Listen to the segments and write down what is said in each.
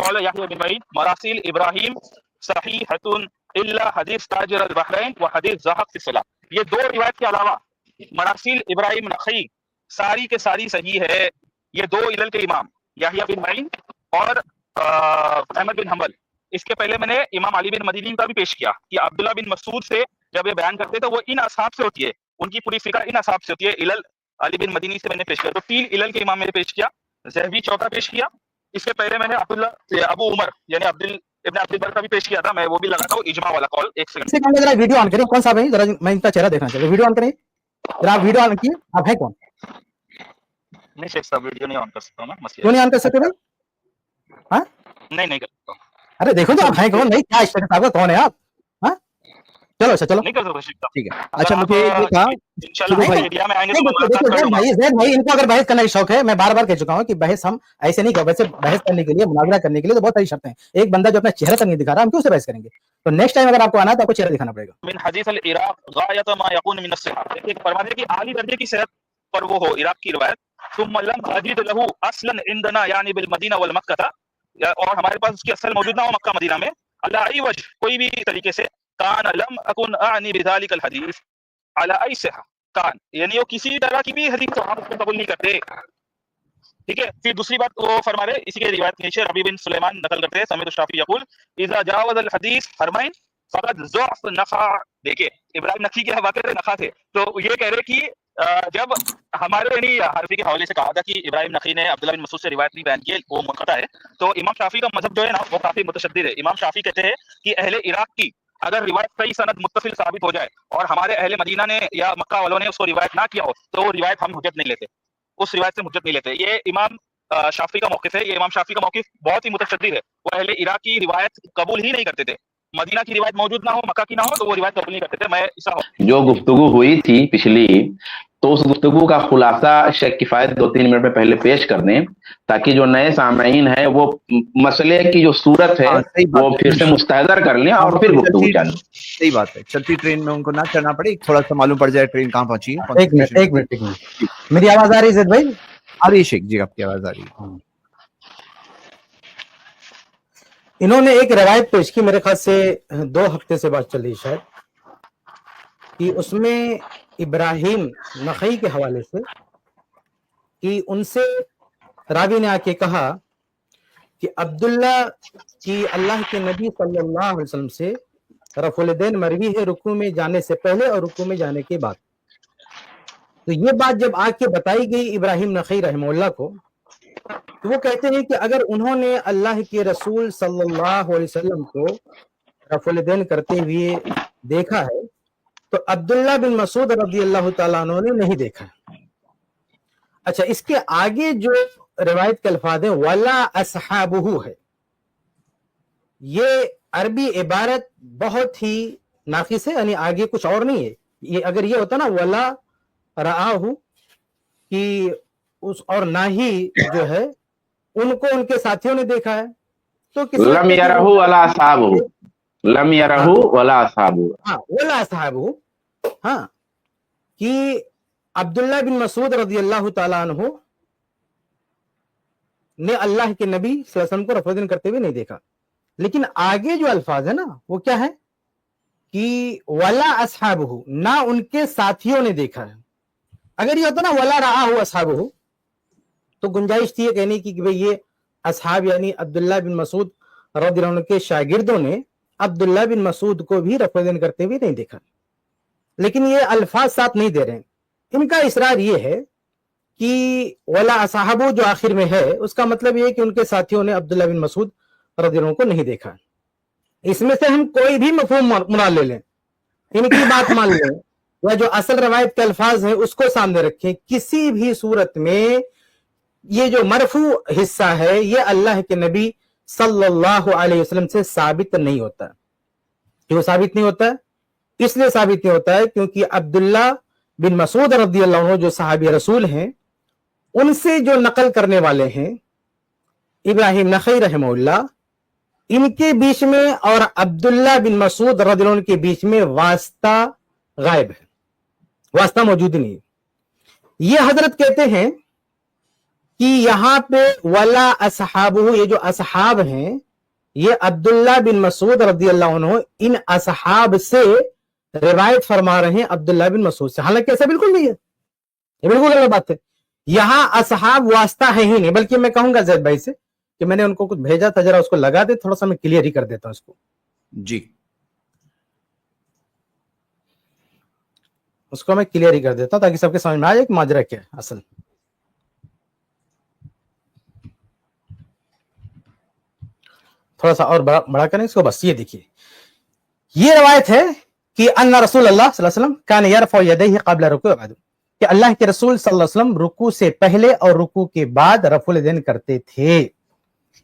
قال يحيى بن معين مراسيل ابراہیم صحیحۃ الا حدیث تاجر البحرین وحدیث زاہق فی الصلاۃ. یہ دو روایت کے علاوہ مراسیل ابراہیم نخعی ساری کے ساری صحیح ہے. یہ دو علل کے امام یحییٰ بن معین اور احمد بن حنبل. اس کے پہلے میں نے امام علی بن مدینی کا بھی پیش کیا کہ عبداللہ بن مسعود سے جب یہ بیان کرتے تو وہ ان اصحاب سے ہوتی ہے, ان کی پوری فقہ ان اصحاب سے ہوتی ہے. علل علی بن مدینی سے میں نے پیش کیا, تو تین علل کے امام میں نے پیش کیا. ذہبی چوتھا پیش کیا. اس سے پہلے میں نے ابو عمر یعنی ابن عبد البر کا بھی پیش کیا تھا. میں وہ بھی لگاتا ہوں اجماع والا قول. ایک سیکنڈ ذرا ویڈیو آن کریں. کون صاحب ہے ذرا میں ان کا چہرہ دیکھنا چاہتا ہوں. ویڈیو آن کریں ذرا. آپ ویڈیو آن کیے. آپ ہیں کون؟ نہیں شیخ صاحب ویڈیو نہیں آن کر سکتا ہوں میں. مسئلہ کیوں نہیں آن کر سکتے بھائی؟ ہاں نہیں کر سکتا ہوں. ارے دیکھو تو آپ ہیں کون؟ نہیں کیا اشتراک صاحب کون ہے آپ؟ ہاں چلو اچھا چلو نہیں کر سکتا شیخ صاحب. ٹھیک ہے. اچھا مجھے یہ کہا انشاءاللہ ہم انڈیا میں آئیں گے تو ملاقات کر لوں گا. بھائی ان کو اگر بحث کرنے کا شوق ہے, میں بار بار کہہ چکا ہوں کہ بحث ہم ایسے نہیں. ویسے بحث کرنے کے لیے, مناظرہ کرنے کے لیے تو بہت ساری شرطیں ہیں. ایک بندہ جو اپنا چہرہ تک نہیں دکھا رہا, ہم کیوں سے بحث کریں گے؟ تو نیکسٹ ٹائم اگر آپ کو آنا ہے تو آپ کو چہرہ دکھانا پڑے گا. من حدیث العراق غایت ما یکون من الصحت. دیکھیے فرماتے ہیں کہ اعلی درجے کی صحت پر وہ ہو عراق کی روایت. ثم لم اجد له اصلا عندنا یعنی بالمدینہ والمکہ, اور ہمارے پاس اس کی اصل موجود نہ ہو مکہ مدینہ میں. علی ای وجہ کوئی بھی طریقے سے. کان لم اکن اعنی بذلک الحدیث علی ای صحہ کان, یعنی وہ کسی طرح کی بھی حدیث کو ہم اس کو قبول نہیں کرتے. ٹھیک ہے. پھر دوسری بات وہ فرما رہے اسی کے روایت نیچے ربیع بن سلیمان نقل کرتے ہیں سمیت الشافعی یقول اذا جاوز الحدیث حرمین فقط ضعف نخع. دیکھیں ابراہیم نخعی کے واقعے نخع تھے, تو یہ کہہ رہے کہ جب ہمارے یعنی حرفی کے حوالے سے کہا تھا کہ ابراہیم نخعی نے عبداللہ بن مسعود سے روایت نہیں بیان کی, وہ منقطع ہے. تو امام شافعی کا مذہب جو ہے نا وہ کافی متشدد ہے. امام شافعی کہتے ہیں کہ اہل عراق کی اگر روایت صحیح سند متصل ثابت ہو جائے اور ہمارے اہل مدینہ نے یا مکہ والوں نے اس کو روایت نہ کیا ہو تو وہ روایت ہم حجت نہیں لیتے, اس روایت سے حجت نہیں لیتے. یہ امام شافعی کا موقف ہے. یہ امام شافعی کا موقف بہت ہی متشدد ہے. وہ اہل عراق کی روایت قبول ہی نہیں کرتے تھے. مدینہ کی روایت موجود نہ ہو, مکہ کی نہ ہو, تو وہ روایت قبول نہیں کرتے تھے. میں ایسا جو گفتگو ہوئی تھی پچھلی, تو اس گفتگو کا خلاصہ شیخ کفایت 2-3 منٹ میں پہلے پیش کر دیں تاکہ جو نئے سامعین ہیں وہ مسئلے کی جو صورت ہے وہ پھر سے مستحضر کر لیں اور پھر گفتگو چالیں. صحیح بات ہے. چلتی ٹرین میں ان کو نہ چڑھنا پڑے, تھوڑا سا معلوم پڑ جائے ٹرین کہاں پہنچی ہے. ایک منٹ میری آواز آ رہی ہے زید بھائی؟ آ رہی ہے شیخ جی, آپ کی آواز آ رہی ہے. انہوں نے ایک روایت پیش کی, میرے خیال سے 2 ہفتے سے بات چل رہی شاید, کہ اس میں ابراہیم نخعی کے حوالے سے کہ ان سے راوی نے آ کے کہا کہ عبداللہ کی اللہ کے نبی صلی اللہ علیہ وسلم سے رفع الیدین مروی ہے رکوع میں جانے سے پہلے اور رکوع میں جانے کے بعد. تو یہ بات جب آ کے بتائی گئی ابراہیم نخعی رحمہ اللہ کو, تو وہ کہتے ہیں کہ اگر انہوں نے اللہ کے رسول صلی اللہ علیہ وسلم کو رفع الیدین کرتے ہوئے دیکھا ہے تو عبداللہ بن مسعود رضی اللہ تعالیٰ عنہ نے نہیں دیکھا. اچھا, اس کے آگے جو روایت کے الفاظ ہیں وَلَا أَصْحَابُهُ ہے, یہ عربی عبارت بہت ہی ناقص ہے, یعنی آگے کچھ اور نہیں ہے. یہ اگر یہ ہوتا نا وَلَا رَآهُ کہ اس, اور نہ ہی جو ہے ان کو ان کے ساتھیوں نے دیکھا ہے, تو لم یرہ ولا اصحابہ, لم یرہ ولا اصحابہ, ہاں ولا اصحابہ, ہاں کہ عبداللہ بن مسعود رضی اللہ تعالیٰ عنہ نے اللہ کے نبی صلی اللہ علیہ وسلم کو رفع الیدین کرتے ہوئے نہیں دیکھا. لیکن آگے جو الفاظ ہے نا وہ کیا ہے کہ ولا اصحابہ, نہ ان کے ساتھیوں نے دیکھا ہے. اگر یہ ہوتا نا ولا رآہ اصحابہ تو گنجائش تھی کہنے کی کہ بھئی یہ اصحاب یعنی عبداللہ بن مسعود رضی اللہ عنہ کے شاگردوں نے عبداللہ بن مسعود کو بھی رفع الیدین کرتے ہوئے نہیں دیکھا. لیکن یہ الفاظ ساتھ نہیں دے رہے ہیں. ان کا اصرار یہ ہے کہ ولا اصحابہ جو آخر میں ہے اس کا مطلب یہ ہے کہ ان کے ساتھیوں نے عبداللہ بن مسعود رضی اللہ عنہ کو نہیں دیکھا. اس میں سے ہم کوئی بھی مفہوم مراد لے لیں, ان کی بات مان لیں, یا جو اصل روایت کے الفاظ ہیں اس کو سامنے رکھیں, کسی بھی صورت میں یہ جو مرفوع حصہ ہے یہ اللہ کے نبی صلی اللہ علیہ وسلم سے ثابت نہیں ہوتا. کیوں ثابت نہیں ہوتا؟ اس لیے ثابت نہیں ہوتا ہے کیونکہ عبداللہ بن مسعود رضی اللہ عنہ جو صحابی رسول ہیں, ان سے جو نقل کرنے والے ہیں ابراہیم نخعی رحمہ اللہ, ان کے بیچ میں اور عبداللہ بن مسعود رضی اللہ عنہ کے بیچ میں واسطہ غائب ہے, واسطہ موجود نہیں. یہ حضرت کہتے ہیں कि यहाँ पे वला असहाबहु, ये जो असहाब हैं ये अब्दुल्ला बिन मसूद रज़ी अल्लाह अन्हु इन असहाब से रिवायत फरमा रहे हैं अब्दुल्ला बिन मसूद से। हालांकि ऐसा बिल्कुल नहीं है, ये बिल्कुल गलत बात है। यहाँ असहाब वास्ता है ही नहीं, बल्कि मैं कहूंगा जैद भाई से कि मैंने उनको कुछ भेजा था, जरा उसको लगा दे, थोड़ा सा मैं क्लियर ही कर देता हूं इसको जी। उसको मैं क्लियर ही कर देता हूं ताकि सबके समझ में आ जाए कि माजरा क्या है असल। थोड़ा सा और बड़ा करें इसको, बस ये देखिए, ये रवायत है कि अन्ना रसूल अल्लाह सल्लल्लाहु अलैहि वसल्लम कान यरफउ यदैहि क़ब्ल रुकू व बाद, कि अल्लाह के रसूल सल्लल्लाहु अलैहि वसल्लम रुकू से पहले और रुकू के बाद रफुल यदैन करते थे।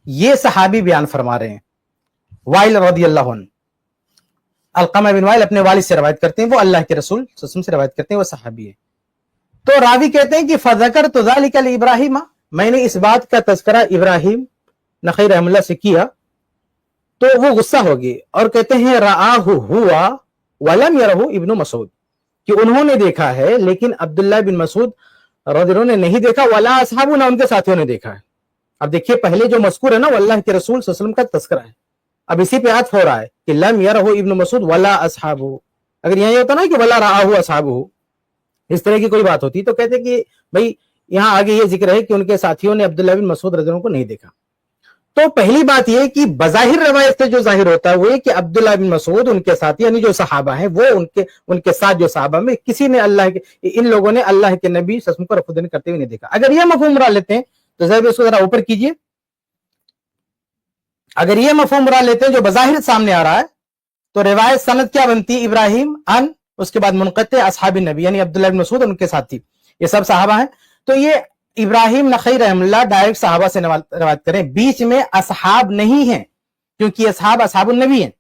ये सहाबी बयान फरमा रहे हैं, वाइल रज़ियल्लाहु अन्हु, अलक़मा बिन वाइल अपने वालिद से रवायत करते हैं, वो अल्लाह के रसूल सल्लल्लाहु अलैहि वसल्लम से रवायत करते हैं, वो सहाबी है। तो रावी कहते हैं कि फ़ज़करतु ज़ालिका लिइब्राहीम, मैंने इस बात का तज़किरा इब्राहिम नख़ई रहमतुल्लाह से किया तो वो गुस्सा होगी, और कहते हैं रआहु हुआ वलम यरहु इब्नु मसूद, कि उन्होंने देखा है लेकिन अब्दुल्ला बिन मसूद रज़ियल्लाहु ने नहीं देखा, वला असहाबु, ना उनके साथियों ने देखा है। अब देखिए पहले जो मज़कूर है ना वो अल्लाह के रसूल सल्लल्लाहु अलैहि वसल्लम का तज़किरा है, अब इसी पे आतफ़ हो रहा है कि लम यरहु इब्नु मसूद वला असहाबु। अगर यही होता ना कि वला रआहु असहाबु, इस तरह की कोई बात होती तो कहते कि भाई यहाँ आगे ये जिक्र है कि उनके साथियों ने अब्दुल्ला बिन मसूद रज़ियल्लाहु को नहीं देखा। तो पहली बात यह कि बज़ाहिर रवायत से जो जाहिर होता है वो ये कि अब्दुल्ला बिन मसूद उनके साथी यानी जो सहाबा हैं वो उनके साथ जो सहाबा में किसी ने अल्लाह के, इन लोगों ने अल्लाह के नबी सल्लल्लाहु अलैहि वसल्लम को रफ़ुद्दीन करते हुए नहीं देखा। अगर यह मफ़हूम उड़ा लेते हैं तो ज़रा इसको जरा ऊपर कीजिए, अगर यह मफ़हूम उड़ा लेते हैं जो बज़ाहिर सामने आ रहा है तो रिवायत सनद क्या बनती है, इब्राहिम अन, उसके बाद मुनक़ते असहाबी नबी यानी अब्दुल्ला बिन मसूद उनके साथी, ये सब सहाबा हैं। तो ये इब्राहिम नख़ई रहमतुल्लाह डायरेक्ट सहाबा से रवायत करें, बीच में असहाब नहीं है, क्योंकि असहाब असहाबुन नबी हैं,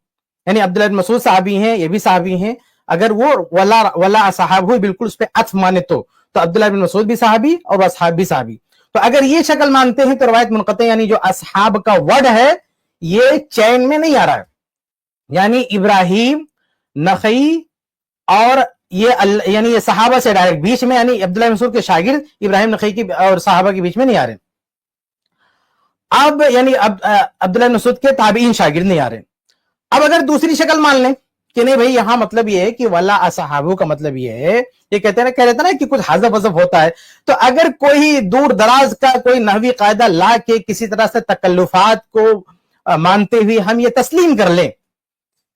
यानी अब्दुल्ला बिन मसूद सहाबी हैं, ये भी सहाबी हैं। अगर वो वला असहाब हुई बिल्कुल उस पर अत्फ माने तो अब्दुल्ला बिन मसूद भी सहाबी और असहाब भी सहाबी। तो अगर ये शक्ल मानते हैं तो रवायत मुनक़ते यानी जो असहाब का वर्ड है ये चैन में नहीं आ रहा है, यानी इब्राहिम नख़ई और ये यानी ये सहाबा से डायरेक्ट बीच में, यानी अब्दुल्ला बिन मसूद के शागिर्द इब्राहिम नख़ई की और सहाबा के बीच में नहीं आ रहे। अब यानी अब्दुल्ला बिन मसूद के ताबीन शागिर्द नहीं आ रहे। अब अगर दूसरी शक्ल मान लें कि नहीं भाई यहां मतलब ये है कि वला असहाबु का मतलब ये है, ये कहते हैं ना कि कुछ हज़फ वज़फ होता है, तो अगर कोई दूर दराज का कोई नहवी कायदा ला के किसी तरह से तकल्लुफात को मानते हुए हम ये तस्लीम कर लें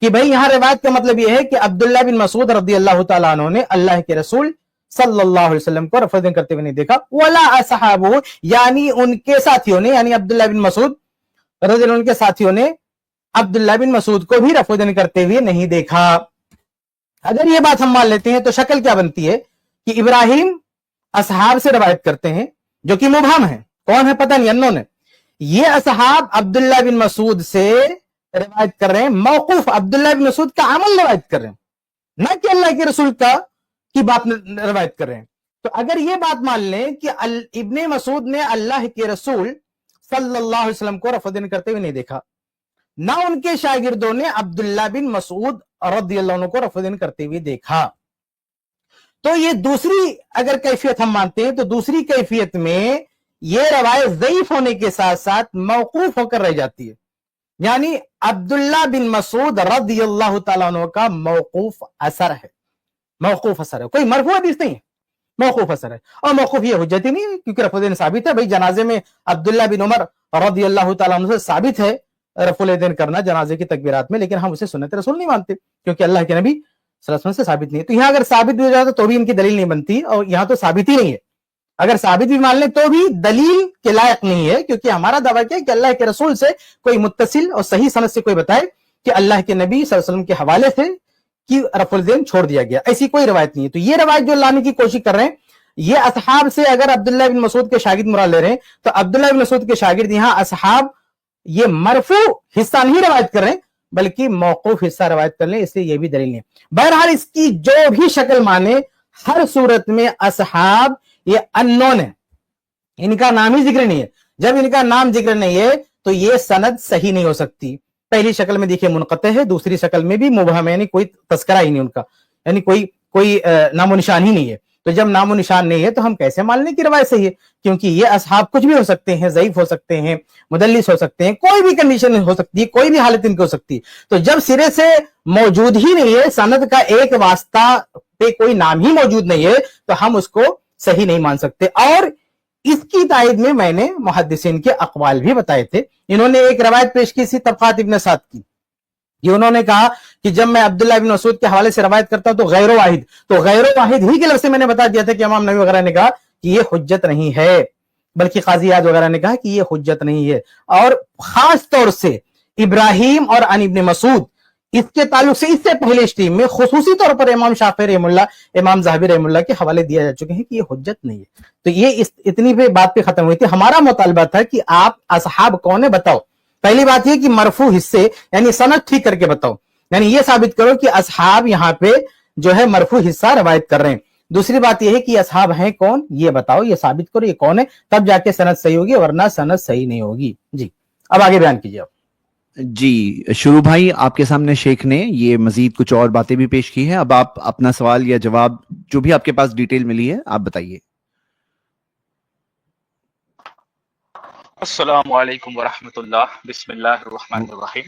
कि भाई यहां रिवायत का मतलब यह है कि अब्दुल्ला बिन मसूद रज़ियल्लाहु ताला अन्हु ने अल्लाह के रसूल सल्लल्लाहु अलैहि वसल्लम को रफ़ुद्दीन करते हुए नहीं देखा, वला असहाबु यानी उनके साथियों ने, यानी अब्दुल्ला बिन मसूद रज़ियल्लाहु अन्हु के साथियों ने अब्दुल्ला बिन मसूद को भी रफ़ुद्दीन करते हुए नहीं देखा। अगर ये बात हम मान लेते हैं तो शक्ल क्या बनती है कि इब्राहिम असहाब से रवायत करते हैं जो कि मुबहम है, कौन है पता नहीं, अननोन है। ये असहाब अब्दुल्ला बिन मसूद से रिवायत कर रहे हैं, मौकूफ अब्दुल्ला बिन मसूद का अमल रिवायत कर रहे हैं, ना कि अल्लाह के रसूल की बात रिवायत कर रहे हैं। तो अगर ये बात मान लें कि इब्ने मसूद ने अल्लाह के रसूल सल्लल्लाहु अलैहि वसल्लम को रफ़ुद्दीन करते हुए नहीं देखा, ना उनके शागिर्दों ने अब्दुल्ला बिन मसूद रज़ियल्लाहु अन्हु को रफ़ुद्दीन करते हुए देखा, तो ये दूसरी अगर कैफियत हम मानते हैं तो दूसरी कैफियत में ये रवायत ज़ईफ होने के साथ साथ मौकूफ होकर रह जाती है, यानी अब्दुल्ला बिन मसूद रज़ियल्लाहु ताला अन्हु का मौकूफ असर है, मौकूफ असर है, कोई मरफू हदीस नहीं है, मौकूफ असर है। और मौकूफ ये हुज्जत ही नहीं है क्योंकि रफ़ुद्दीन साबित है, भाई जनाजे में अब्दुल्ला बिन उमर रज़ियल्लाहु ताला अन्हु से साबित है रफ़ुल करना जनाजे की तकबीरात में, लेकिन हम उसे सुन्नत रसूल नहीं मानते क्योंकि अल्लाह के नबी सल्लल्लाहु अलैहि वसल्लम से साबित नहीं है। तो यहाँ अगर साबित भी हो जाता तो भी इनकी दलील नहीं बनती, और यहाँ तो साबित ही नहीं है। अगर साबित भी मान ले तो भी दलील के लायक नहीं है, क्योंकि हमारा दावा क्या है कि अल्लाह के रसूल से कोई मुत्तसिल और सही सनद से कोई बताए कि अल्लाह के नबी सल्लल्लाहु अलैहि वसल्लम के हवाले से कि रफ़ुल छोड़ दिया गया, ऐसी कोई रवायत नहीं है। तो ये रवायत जो लाने की कोशिश कर रहे हैं, ये असहाब से अगर अब्दुल्ला बिन मसूद के शागिर्द मुराद ले रहे हैं तो अब्दुल्ला बिन मसूद के शागिर्द यहाँ असहाब ये मरफू हिस्सा नहीं रवायत कर रहे हैं बल्कि मौकूफ हिस्सा रवायत कर लें, इसलिए ये भी दलील नहीं है। बहरहाल इसकी जो भी शक्ल माने, हर सूरत में असहाब ये अननोन है, इनका नाम ही जिक्र नहीं है। जब इनका नाम जिक्र नहीं है तो ये सनद सही नहीं हो सकती। पहली शक्ल में देखिए मुनक़ते है, दूसरी शक्ल में भी मुबहम है, यानी कोई तस्करा ही नहीं उनका, यानी कोई नामो निशान ही नहीं है। तो जब नामो निशान नहीं है तो हम कैसे मान लें कि रवायत सही है? क्योंकि ये असहाब कुछ भी हो सकते हैं, ज़ईफ हो सकते हैं, मुदल्लिस हो सकते हैं, कोई भी कंडीशन हो सकती है, कोई भी हालत इनकी हो सकती है। तो जब सिरे से मौजूद ही नहीं है, सनद का एक वास्ता पे कोई नाम ही मौजूद नहीं है, तो हम उसको सही नहीं मान सकते। और इसकी तायद में मैंने मुहद्दिसीन के अक़वाल भी बताए थे। इन्होंने एक रवायत पेश की थी तबक़ात इब्न साद की, ये उन्होंने कहा कि जब मैं अब्दुल्लाह इब्न मसूद के हवाले से रवायत करता हूं तो गैरो वाहिद, तो गैरो वाहिद ही के लफ्ज़ से मैंने बता दिया था कि इमाम नबी वगैरह ने कहा कि ये हुज्जत नहीं है, बल्कि काजी याद वगैरह ने कहा कि ये हुज्जत नहीं है। और खास तौर से इब्राहिम और अन इब्न मसूद, इसके ताल्लुक से इससे पहले स्ट्रीम में खुसूसी तौर पर इमाम शाफी रहमुल्लाह, इमाम ज़हबी रहमुल्लाह के हवाले दिया जा चुके हैं कि ये हुज्जत नहीं है। तो ये इतनी पे बात पे खत्म हुई थी। हमारा मुतालबा था कि आप असहाब कौन है बताओ। पहली बात ये कि मरफू हिस्से यानी सनद ठीक करके बताओ, यानी ये साबित करो कि असहाब यहाँ पे जो है मरफू हिस्सा रवायत कर रहे हैं। दूसरी बात यह है कि असहाब हैं कौन, ये बताओ, ये साबित करो ये कौन है, तब जाके सनद सही होगी, वरना सनद सही नहीं होगी। जी, अब आगे बयान कीजिए आप। जी शुरू भाई, आपके सामने शेख ने ये मजीद कुछ और बातें भी पेश की है। अब आप अपना सवाल या जवाब जो भी आपके पास डिटेल मिली है आप बताइए। अस्सलामु अलैकुम वरहमतुल्लाह, बिस्मिल्लाहिर्रहमानिर्रहीम।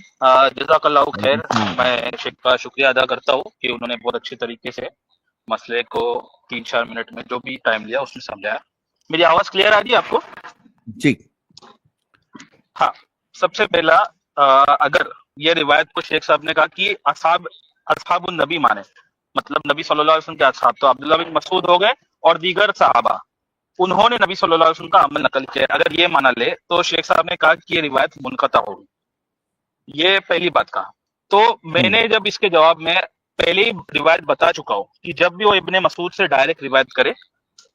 जज़ाकल्लाहु खैर। मैं शेख का शुक्रिया अदा करता हूँ कि उन्होंने बहुत अच्छी तरीके से मसले को 3-4 मिनट में जो भी टाइम लिया उसमें समझाया। मेरी आवाज क्लियर आ रही है आपको? जी हाँ, सबसे पहला अगर ये रिवायत को शेख साहब ने कहा कि असहाबुन नबी माने, मतलब नबी सल्लल्लाहु अलैहि वसल्लम के असहाब, तो अब्दुल्लाह बिन मसूद हो गए और दीगर सहाबा, उन्होंने नबी सल्लल्लाहु अलैहि वसल्लम का अमल नकल किया। अगर ये माना ले तो शेख साहब ने कहा कि ये रिवायत मुनक़ता होगी। ये पहली बात कहा। तो मैंने जब इसके जवाब में पहले ही रिवायत बता चुका हूँ कि जब भी वो इब्ने मसूद से डायरेक्ट रिवायत करे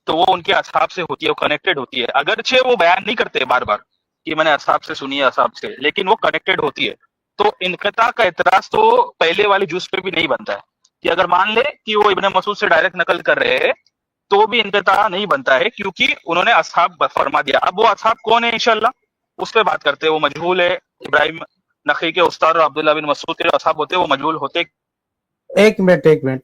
तो वो उनके असहाब से होती है, वो कनेक्टेड होती है। अगरचे वो बयान नहीं करते बार बार कि मैंने असहाब से सुनी है, असहाब से, लेकिन वो कनेक्टेड होती है। तो इनकता का एतराज तो पहले वाली जुज पे भी नहीं बनता है कि अगर मान ले कि वो इब्ने मसूद से डायरेक्ट नकल कर रहे हैं तो भी इनकता नहीं बनता है, क्योंकि उन्होंने असहाब फरमा दिया। अब वो असहाब कौन है इंशाल्लाह उस पर बात करते हैं। वो मजहूल है। इब्राहिम नखी के उस्ताद और अब्दुल्लाह बिन मसूद के जो असहाब होते हैं वो मजहूल होते। एक मिनट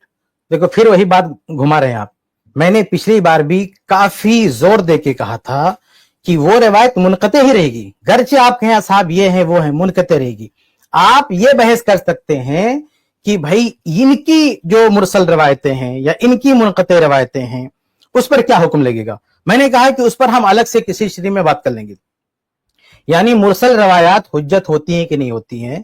देखो, फिर वही बात घुमा रहे हैं आप। मैंने पिछली बार भी काफी जोर देके कहा था कि वो रिवायत मुनक़ते ही रहेगी, गर्चे आप कहें असहाब ये हैं वो हैं, मुनक़ते रहेगी। आप ये बहस कर सकते हैं कि भाई इनकी जो मुरसल रवायतें हैं या इनकी मुनक़ते रवायतें हैं उस पर क्या हुक्म लगेगा। मैंने कहा कि उस पर हम अलग से किसी स्ट्रीम में बात कर लेंगे, यानी मुरसल रवायात हुज्जत होती हैं कि नहीं होती हैं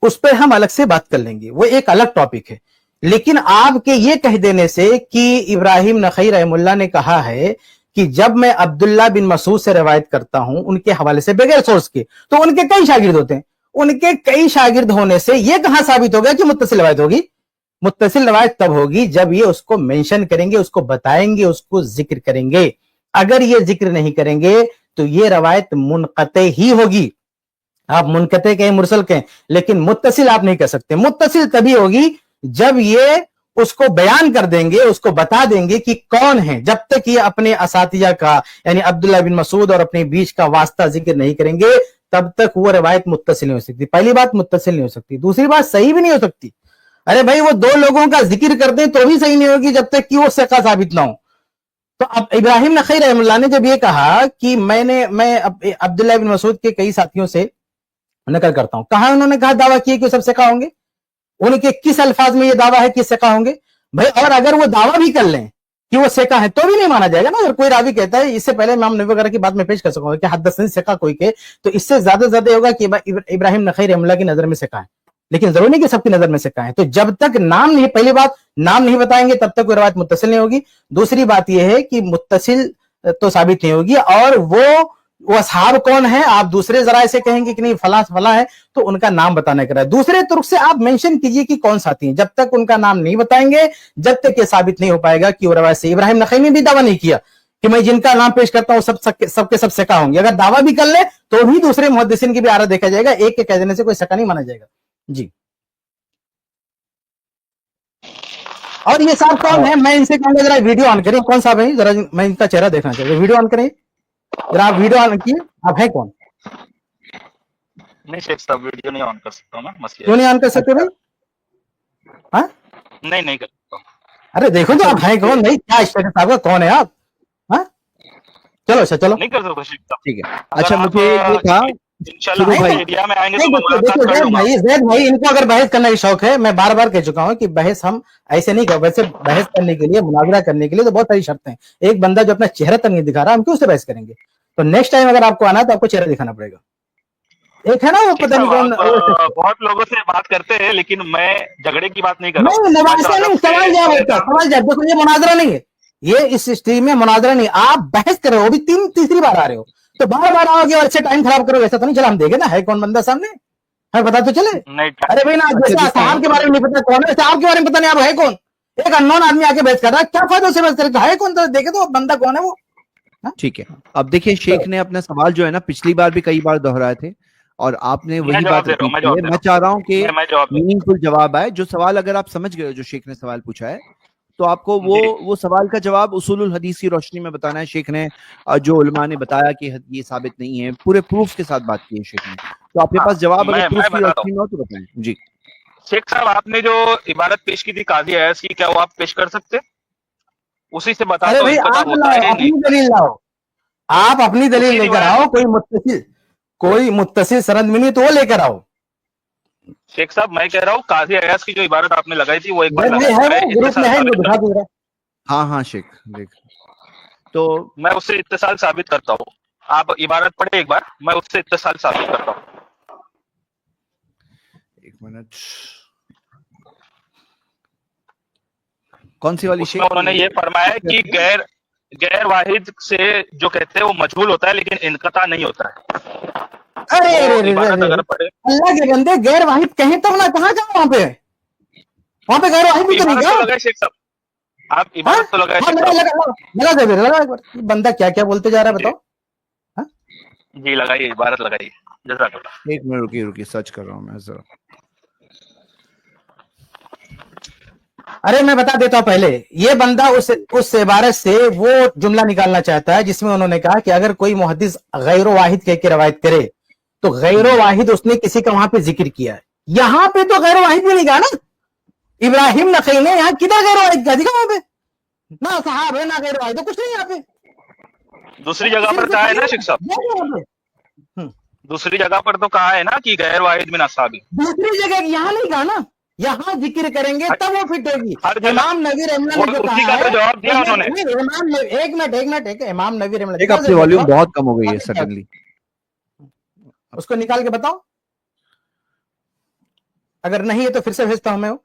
उस पर हम अलग से बात कर लेंगे, वो एक अलग टॉपिक है। लेकिन आपके ये कह देने से कि इब्राहिम नखई रहमुल्लाह ने कहा है कि जब मैं अब्दुल्ला बिन मसूद से रवायत करता हूं उनके हवाले से बगैर सोर्स के, तो उनके कई शागिर्द होते हैं, उनके कई शागिर्द होने से यह कहां साबित हो गया कि मुत्तसिल रवायत होगी। मुत्तसिल रवायत तब होगी जब ये उसको मेंशन करेंगे, उसको बताएंगे, उसको जिक्र करेंगे। अगर ये जिक्र नहीं करेंगे तो ये रवायत मुनक़ते ही होगी। आप मुनक़ते कहें, मुरसल कहें, लेकिन मुत्तसिल आप नहीं कह सकते। मुत्तसिल तभी होगी जब ये उसको बयान कर देंगे, उसको बता देंगे कि कौन है। जब तक ये अपने असातिया का यानी अब्दुल्लाह बिन मसूद और अपने बीच का वास्ता जिक्र नहीं करेंगे तब तक वो रवायत मुत्तसिल नहीं हो सकती। पहली बात मुत्तसिल नहीं हो सकती, दूसरी बात सही भी नहीं हो सकती। अरे भाई वो दो लोगों का जिक्र कर दें तो भी सही नहीं होगी जब तक कि वो सिका साबित ना हो। तो अब इब्राहिम नखई रहमुल्लाह ने जब ये कहा कि मैं अब्दुल्लाह बिन मसूद के कई साथियों से नकल करता हूं, कहा उन्होंने कहा दावा किए कि सब सिका होंगे, उनके किस अल्फाज में ये दावा है कि सिका होंगे भाई। और अगर वो दावा भी कर लें कि वो सिका है तो भी नहीं माना जाएगा ना। अगर कोई रावी कहता है, इससे पहले इमाम नबी वगैरह की बात में पेश कर सकूंगा कि हदसनी सिका कोई के, तो इससे ज्यादा होगा कि इब्राहिम नखई रहमुल्लाह की नजर में सिका है, लेकिन जरूरी नहीं कि सबकी नजर में सिका है। तो जब तक नाम नहीं, पहली बात नाम नहीं बताएंगे तब तक कोई रवायत मुत्तसिल नहीं होगी। दूसरी बात यह है कि मुत्तसिल तो साबित नहीं होगी। और वो असहाब कौन है आप दूसरे जराए से कहेंगे कि नहीं फला फला है, तो उनका नाम बताने का है। दूसरे तुर्क से आप मेंशन कीजिए कि कौन साथी हैं, जब तक उनका नाम नहीं बताएंगे जब तक ये साबित नहीं हो पाएगा कि वो रवायत से। इब्राहिम नखई ने भी दावा नहीं किया कि मैं जिनका नाम पेश करता हूं सबके सब सिका होंगे। अगर दावा भी कर ले तो भी दूसरे मुहद्दिसीन की भी आरा देखा जाएगा, एक के कह देने से कोई सिका नहीं माना जाएगा। जी, और ये साहब कौन है, मैं इनसे कहूंगा जरा वीडियो ऑन करें। कौन साहब है जरा, मैं इनका चेहरा देखना चाहिए। वीडियो ऑन करें जरा, आप वीडियो ऑन किए। आप है कौन? नहीं शेख साहब, वीडियो नहीं ऑन कर सकता मैं, मसले क्यों नहीं ऑन कर सकते भाई? हाँ नहीं कर सकता। अरे देखो तो आप हैं कौन नहीं, क्या स्टेटस आपका, कौन है आप? हाँ चलो अच्छा चलो नहीं कर सकते शेख साहब। ठीक है। अगर अच्छा आप मुझे ये था इंशाल्लाह शुरू भाई, इंडिया में आएंगे नहीं तो मैं देखो मुलाकात देखो कर लूंगा। जैद भाई इनको अगर बहस करने का शौक है, मैं बार बार कह चुका हूँ कि बहस हम ऐसे नहीं कर, वैसे बहस करने के लिए, मुनाजरा करने के लिए तो बहुत सारी शर्तें हैं। एक बंदा जो अपना चेहरा तक नहीं दिखा रहा, हम क्यों उससे बहस करेंगे? तो नेक्स्ट टाइम अगर आपको आना है तो आपको चेहरा दिखाना पड़ेगा। एक है ना वो शेख पता नहीं साहब कौन, आप बहुत लोगों से बात करते हैं, लेकिन मैं झगड़े की बात नहीं कर रहा हूँ। नहीं मैं मुबाशरा अदब नहीं, से सवाल जवाब होता है, सवाल जवाब। देखो ये मुनाजरा नहीं है, ये इस स्ट्रीम में मुनाजरा नहीं, आप बहस कर रहे हो, वो भी तीसरी बार आ रहे हो, तो बार बार आओगे और अच्छे टाइम खराब करोगे, ऐसा तो नहीं। चला हम देखे ना है कौन बंदा सामने, हमें पता तो चले। नहीं अरे भाई ना, अच्छा जैसे देखिए, साहब के बारे में नहीं पता कौन है, वैसे आपके बारे में पता नहीं आप है कौन। एक अननोन आदमी आके बहस कर रहा है, क्या फायदा उसे बहस करके, है कौन तो देखे तो बंदा कौन है वो। हाँ? ठीक है। अब देखिए शेख ने अपना सवाल जो है ना पिछली बार भी कई बार दोहराए थे और आपने मैं वही जवाब बात दे रहा हूँ, रिपीट मैं की जवाब है। दे मैं रहा चाह रहा हूँ कि हूँ, मैं जवाब दे मीनिंगफुल जवाब आए। जो सवाल अगर आप समझ गए हो, जो शेख ने सवाल पूछा है, तो आपको जी। वो सवाल का जवाब उसूलुल हदीस की रोशनी में बताना है। शेख ने जो उलमा ने बताया कि ये साबित नहीं है, पूरे प्रूफ के साथ बात की है शेख ने। तो आपके हाँ, पास जवाब अगर मैं प्रूफ की बताता हूँ। रोशनी में हो तो बताएं जी। शेख साहब आपने जो इबारत पेश की थी काजी अय्याज की, क्या वो आप पेश कर सकते? उसी से बता अरे दो भाई इनकता आप होता लाओ, है नहीं। अपनी दलील लाओ, आप अपनी दलील उसी लेकर रिवायत आओ, कोई मुत्तसिल सनद मिली तो वो लेकर आओ। शेख साहब मैं कह रहा हूँ काजी अय्याज की जो इबारत आपने लगाई थी वो एक बार जैद भाई लगाए, है मैं वो ग्रुप में इत्तिसाल है, इनको साबित दिखा कर, दूंगा। हाँ हाँ शेख देख, तो मैं उससे इत्तिसाल साबित करता हूँ। आप इबारत पढ़े एक बार, मैं उससे इत्तिसाल साबित करता हूँ। एक मिनट, कौन सी वाली उसमें शेख? उन्होंने ये फरमाया कि गैर गैर वाहिद से जो कहते हैं वो मजहूल होता है लेकिन इनकता नहीं होता है। अरे वो अरे अरे इबारत अरे, अगर पढ़े, अल्लाह के बंदे गैर वाहिद कहें तब ना, कहाँ जाओ वहां पे गैर वाहिद आप भी तो नहीं इबारत क्या? तो लगाए शेख साहब, आप हाँ इबारत तो लगाए हाँ, शेख लगा साहब। लगा लगा लगा दे फिर, लगा एक बार। ये बंदा क्या क्या बोलते जा रहा है जी बताओ। हाँ? जी लगाइए, इबारत लगाइए। जज़ाकल्लाह। एक मिनट रुकिए रुकिए, सर्च कर रहा हूँ मैं जरा। अरे मैं बता देता हूं पहले, ये बंदा उस इबारत से वो जुमला निकालना चाहता है जिसमें उन्होंने कहा कि अगर कोई मुहद्दिस गैर वाहिद कह के रवायत करे तो गैर वाहिद उसने किसी का वहां पे जिक्र किया है। यहां पे तो गैर वाहिद भी नहीं कहा ना, इब्राहिम नखई ने यहाँ किधर गैर वाहिद कहा, दिखा वहां पे ना साहब है ना गैर वाहिद, कुछ नहीं यहाँ पे। दूसरी जगह पर कहा है ना शेख साहब, हम्म, दूसरी जगह पर तो कहा है ना कि गैर वाहिद मिन असहाबी। दूसरी जगह यहाँ नहीं कहा ना, यहाँ जिक्र करेंगे तब वो फिट होगी। हर जगह इमाम नबी रहमला वो ने जो उसी कहा का तो है, जवाब दिया उन्होंने। एक मिनट इमाम नबी रहमला एक आपकी वॉल्यूम बहुत कम हो गई है सडनली। उसको निकाल के बताओ, अगर नहीं है तो फिर से भेजता हूं मैं वो।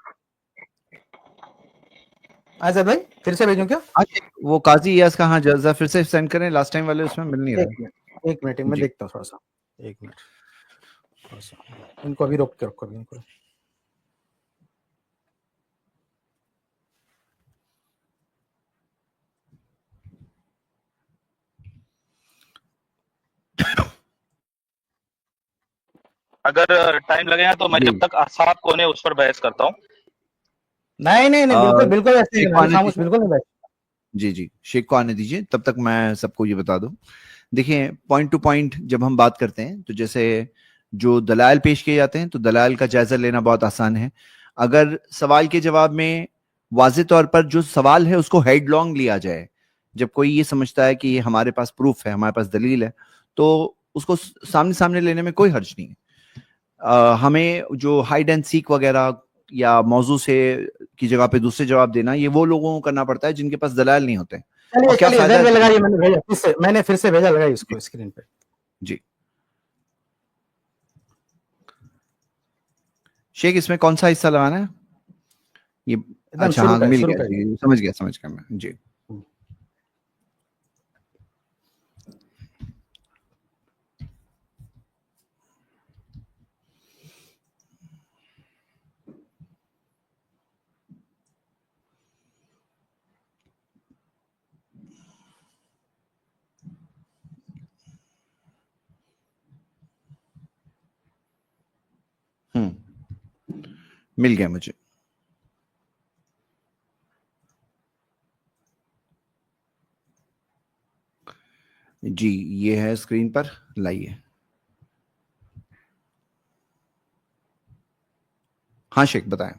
आजाद भाई फिर से भेजूं क्या? वो काजी यास का, हाँ जरा फिर से सेंड करें, लास्ट टाइम वाले उसमें मिल नहीं रहा। एक मिनट मैं जी। देखता हूँ थोड़ा सा, एक मिनट थोड़ा सा, इनको अभी रोक के रखो अभी इनको। अगर टाइम लगेगा तो मैं जी। जब तक असहाब कौन है उस पर बहस करता हूँ। नहीं नहीं नहीं, बिल्कुल बिल्कुल ऐसे शेख नहीं, को आने खामोश दीजिए। बिल्कुल नहीं बैठ। जी जी, शेख को आने दीजिए, तब तक मैं सबको ये बता दूं। देखिए पॉइंट टू पॉइंट जब हम बात करते हैं तो जैसे जो दलाल पेश किए जाते हैं तो दलाल का जायजा लेना बहुत आसान है। अगर सवाल के जवाब में वाज़ेह तौर पर जो सवाल है उसको हेडलॉन्ग लिया जाए, जब कोई ये समझता है कि हमारे पास प्रूफ है, हमारे पास दलील है, तो उसको सामने सामने लेने में कोई हर्ज नहीं है। हमें जो हाइड एंड सीक वगैरह या मौजू से की जगह पे दूसरे जवाब देना, ये वो लोगों को करना पड़ता है जिनके पास दलाल नहीं होते। चलिए और क्या चलिए फायदा जैद है? में लगाइए, मैंने फिर से भेजा, लगाई उसको स्क्रीन पे। जी शेख, इसमें कौन सा हिस्सा लगाना है ये? एकदम अच्छा शुरू हाँ का है, मिल शुरू गया का है। जी, समझ गया मैं जी। मिल गया मुझे जी, ये है स्क्रीन पर, लाइए। हाँ शेख बताएं।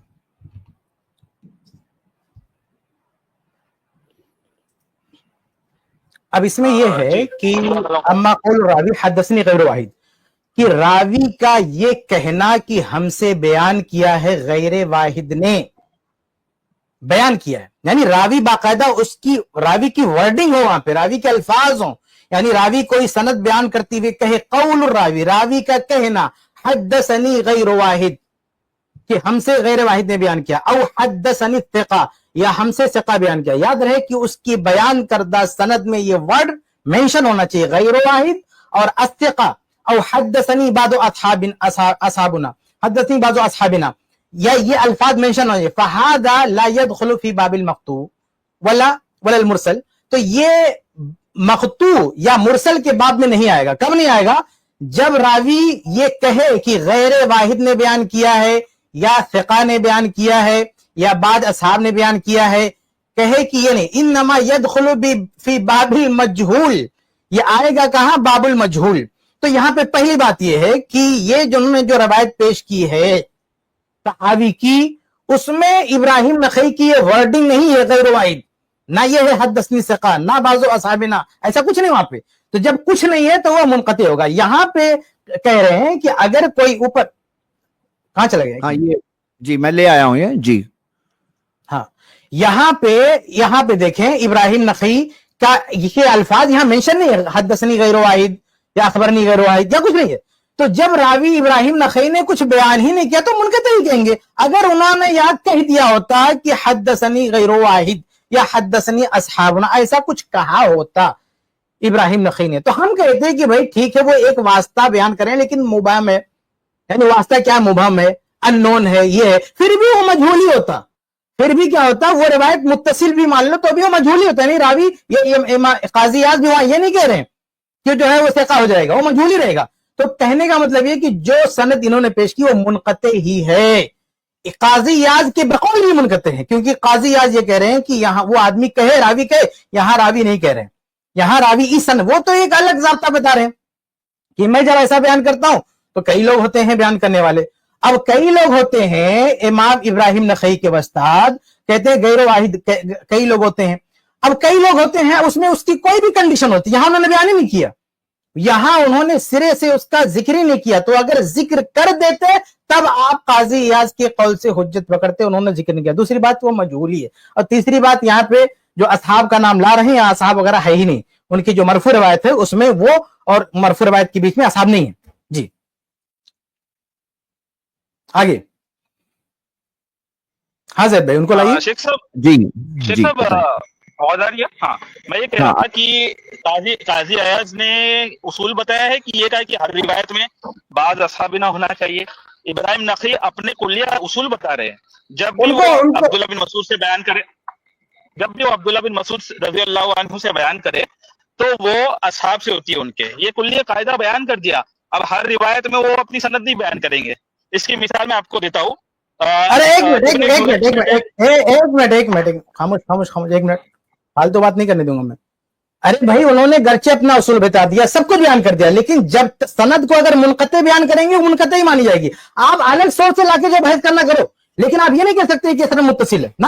اب اس میں یہ ہے کہ اما قول راوی حدثنی غیر واحد، کہ راوی کا یہ کہنا کہ ہم سے بیان کیا ہے غیر واحد نے بیان کیا ہے، یعنی راوی باقاعدہ اس کی راوی کی ورڈنگ ہو، وہاں پہ راوی کے الفاظ ہوں، یعنی راوی کوئی سند بیان کرتے ہوئے کہے قول الراوی، راوی کا کہنا حدثنی غیر واحد کہ ہم سے غیر واحد نے بیان کیا، او حدثنی ثقہ یا ہم سے ثقہ بیان کیا، یاد رہے کہ اس کی بیان کردہ سند میں یہ ورڈ مینشن ہونا چاہیے غیر واحد اور الثقہ، او حدثنی بعض اصحابنا، حدثنی بعض اصحابنا، یا یہ الفاظ مینشن ہو جائے، فہذا لا يدخل فی باب المقطوع ولا المرسل، تو یہ مقطوع یا مرسل کے باب میں نہیں آئے گا۔ کب نہیں آئے گا؟ جب راوی یہ کہے کہ غیر واحد نے بیان کیا ہے یا ثقہ نے بیان کیا ہے یا بعض اصحاب نے بیان کیا ہے، کہے کہ یہ نہیں، انما يدخل فی باب المجہول، یہ آئے گا کہاں؟ باب المجہول۔ تو یہاں پہ پہلی بات یہ ہے کہ یہ جنہوں نے جو روایت پیش کی ہے صحابی کی، اس میں ابراہیم نخعی کی یہ ورڈنگ نہیں ہے غیر واحد، نہ یہ ہے حدثنی ثقہ، نہ بعض اصحابنا، ایسا کچھ نہیں وہاں پہ۔ تو جب کچھ نہیں ہے تو وہ منقطع ہوگا۔ یہاں پہ کہہ رہے ہیں کہ اگر کوئی اوپر کہاں چلا گیا؟ ہاں یہ جی میں لے آیا ہوں یہ جی، ہاں یہاں پہ دیکھیں ابراہیم نخعی کا یہ الفاظ یہاں مینشن نہیں ہے، حدثنی غیر واحد یا اخبرنی غیر واحد یا کچھ نہیں ہے۔ تو جب راوی ابراہیم نخعی نے کچھ بیان ہی نہیں کیا تو منقطع ہی کہیں گے۔ اگر انہوں نے یاد کہہ دیا ہوتا کہ حدثنی غیر واحد یا حدثنی اصحابنا، ایسا کچھ کہا ہوتا ابراہیم نخعی نے، تو ہم کہتے ہیں کہ بھائی ٹھیک ہے وہ ایک واسطہ بیان کریں لیکن مبہم ہے، یعنی واسطہ کیا مبہم ہے، ان نون ہے، یہ ہے، پھر بھی وہ مجہول ہی ہوتا، پھر بھی کیا ہوتا، وہ روایت متصل بھی مان لو تو بھی وہ مجہول ہی ہوتا ہے، یعنی راوی یہ قاضی اعظم بھی وہاں یہ نہیں کہہ رہے ہیں کہ جو ہے وہ ثقہ ہو جائے گا، وہ مجہول ہی رہے گا۔ تو کہنے کا مطلب یہ کہ جو سند انہوں نے پیش کی وہ منقطع ہی ہے، قاضی یاز کے بقول بھی منقطع ہے، کیونکہ قاضی یاز یہ کہہ رہے ہیں کہ یہاں وہ آدمی کہے راوی کہے، یہاں راوی نہیں کہہ رہے ہیں، یہاں راوی اس سند، وہ تو ایک الگ ضابطہ بتا رہے ہیں کہ میں جب ایسا بیان کرتا ہوں تو کئی لوگ ہوتے ہیں بیان کرنے والے، اب کئی لوگ ہوتے ہیں امام ابراہیم نخعی کے استاد کہتے ہیں غیر واحد، کئی لوگ ہوتے ہیں، اب کئی لوگ ہوتے ہیں اس میں اس کی کوئی بھی کنڈیشن ہوتی ہے، یہاں انہوں نے بیان ہی نہیں کیا، یہاں انہوں نے سرے سے اس کا ذکر ہی نہیں کیا، تو اگر ذکر کر دیتے تب آپ قاضی ایاز کے قول سے حجت پکڑتے، انہوں نے ذکر نہیں کیا۔ دوسری بات وہ مجہولی ہے، اور تیسری بات یہاں پہ جو اصحاب کا نام لا رہے ہیں اصحاب وغیرہ ہے ہی نہیں، ان کی جو مرفوع روایت ہے اس میں وہ اور مرفوع روایت کے بیچ میں اصحاب نہیں ہیں۔ جی آگے ہاں زید بھائی ان کو لائیے۔ شیخ صاحب جی شیخ جی صاحب بتائیں۔ آواز آ رہی ہے؟ ہاں میں یہ کہہ رہا تھا کہ قاضی ایاز نے اصول بتایا ہے کہ یہ کہا کہ ہر روایت میں بعض اصحابنا ہونا چاہیے، ابراہیم نخعی اپنے کلیہ اصول بتا رہے ہیں، جب بھی وہ عبداللہ بن مسعود سے بیان کرے، جب بھی وہ عبداللہ بن مسعود رضی اللہ عنہ سے بیان کرے تو وہ اصحاب سے ہوتی ہے ان کے، یہ کلیہ قاعدہ بیان کر دیا۔ اب ہر روایت میں وہ اپنی سند نہیں بیان کریں گے۔ اس کی مثال میں آپ کو دیتا ہوں۔ ارے ایک منٹ خاموش ایک منٹ، فالتو بات نہیں کرنے دوں گا میں۔ ارے بھائی انہوں نے گرچہ اپنا اصول بتا دیا، سب کچھ بیان کر دیا، لیکن جب سند کو اگر منقطع بیان کریں گے منقطع ہی مانی جائے گی۔ آپ الگ سورس سے لا کے جو بحث کرنا کرو، لیکن آپ یہ نہیں کہہ سکتے کہ سند متصل ہے، نہ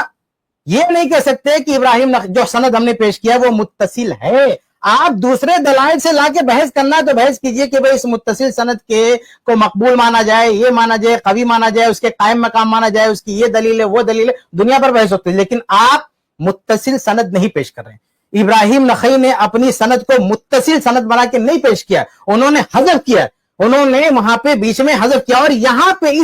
یہ نہیں کہہ سکتے کہ ابراہیم جو سند ہم نے پیش کیا وہ متصل ہے۔ آپ دوسرے دلائل سے لا کے بحث کرنا ہے تو بحث کیجئے کہ بھئی اس متصل سند کے کو مقبول مانا جائے، یہ مانا جائے، قوی مانا جائے، اس کے قائم مقام مانا جائے، اس کی یہ دلیل ہے وہ دلیل ہے، دنیا پر بحث ہوتی ہے، لیکن آپ متصل سند نہیں پیش کر رہے ہیں۔ ابراہیم نخعی نے اپنی سند کو متصل سند بنا کے نہیں پیش کیا، انہوں نے حذف کیا، انہوں نے وہاں پہ بیچ میں حذف کیا، اور یہاں پہ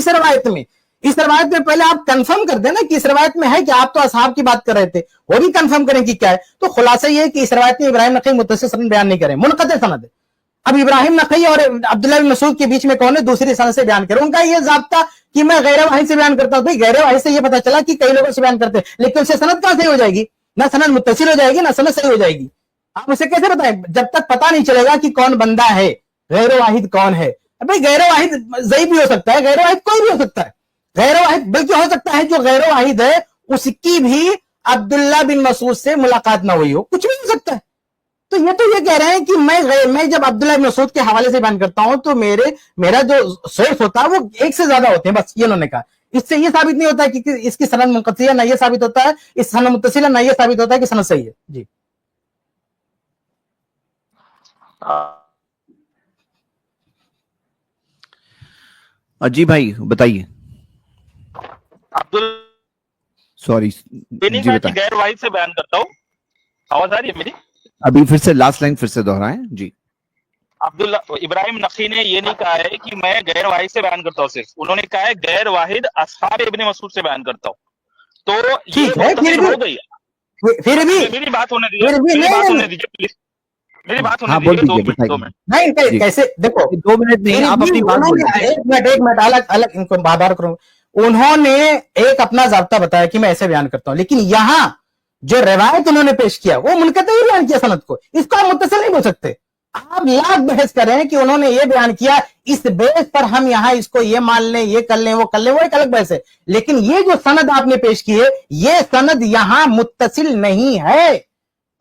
اس روایت میں پہلے آپ کنفرم کر دیں نا کہ اس روایت میں ہے کہ آپ تو اصحاب کی بات کر رہے تھے، وہ بھی کنفرم کریں کہ کیا ہے۔ تو خلاصہ یہ ہے کہ اس روایت میں ابراہیم نخعی متصل سند بیان نہیں کریں، منقطع سند ہے۔ اب ابراہیم نخعی اور عبداللہ بن مسعود کے بیچ میں کون ہے؟ دوسری سند سے بیان کرے، ان کا یہ ضابطہ کہ میں غیر واحد سے بیان کرتا ہوں۔ بھائی غیر واحد سے یہ پتا چلا کہ کئی لوگوں سے بیان کرتے ہیں، لیکن اسے سند کہاں صحیح ہو جائے گی؟ نہ سند متصل ہو جائے گی نہ سند صحیح ہو جائے گی۔ آپ اسے کیسے بتائیں جب تک پتہ نہیں چلے گا کہ کون بندہ ہے، غیر واحد کون ہے؟ بھائی غیر واحد ضعیف بھی ہو سکتا ہے، غیر واحد کوئی بھی ہو سکتا ہے، غیر واحد بلکہ ہو سکتا ہے جو غیر واحد ہے اس کی بھی عبداللہ بن مسعود سے ملاقات نہ ہوئی ہو، کچھ بھی ہو سکتا ہے۔ تو یہ کہہ رہے ہیں کہ میں جب عبداللہ بن مسعود کے حوالے سے بیان کرتا ہوں تو میرا جو سورس ہوتا ہے وہ ایک سے زیادہ ہوتے ہیں، بس یہ انہوں نے کہا۔ اس سے یہ ثابت نہیں ہوتا کہ اس کی سند منقطع ہے، نہ یہ ثابت ہوتا ہے اس سند متصل ہے، نہ یہ ثابت ہوتا ہے کہ سند صحیح ہے۔ جی جی بھائی بتائیے. عبد سوری نہیں جی کہا کہ بتائیں. غیر واحد سے بیان کرتا ہوں. آواز آ رہی ہے میری؟ ابھی پھر سے لاسٹ لائن پھر سے دہرائیں. جی عبداللہ ابراہیم نقی نے یہ نہیں کہا ہے کہ میں غیر واحد سے بیان کرتا ہوں، صرف انہوں نے کہا ہے غیر واحد اصحاب ابن مسعود سے بیان کرتا ہوں. تو یہ ٹھیک ہے، متصل پھر ہو گئی. بھی میری بات ہونے دیجیے، پھر بھی میری بات نہیں ہونے دیجیے پلیز، میری بات ہونے ہاں بول دیجیے. 2 دیجیے منٹ بتائیے. 2 منٹ. نہیں جی کیسے دیکھو 2 منٹ نہیں پھر آپ بھی اپنی بات انہوں بول نے دیجیے. ایک منٹ الگ ان کو بار کروں. انہوں نے ایک اپنا ضابطہ بتایا کہ میں ایسے بیان کرتا ہوں، لیکن یہاں جو روایت انہوں نے پیش کیا وہ منقطع ہی بیان کیا سند کو، اس کو آپ متصل نہیں بول سکتے. آپ لاکھ بحث کریں کہ انہوں نے یہ بیان کیا اس بیس پر ہم یہاں اس کو یہ مان لیں، یہ کر لیں، وہ کر لیں، وہ ایک الگ بحث ہے. لیکن یہ جو سند آپ نے پیش کی ہے یہ سند یہاں متصل نہیں ہے.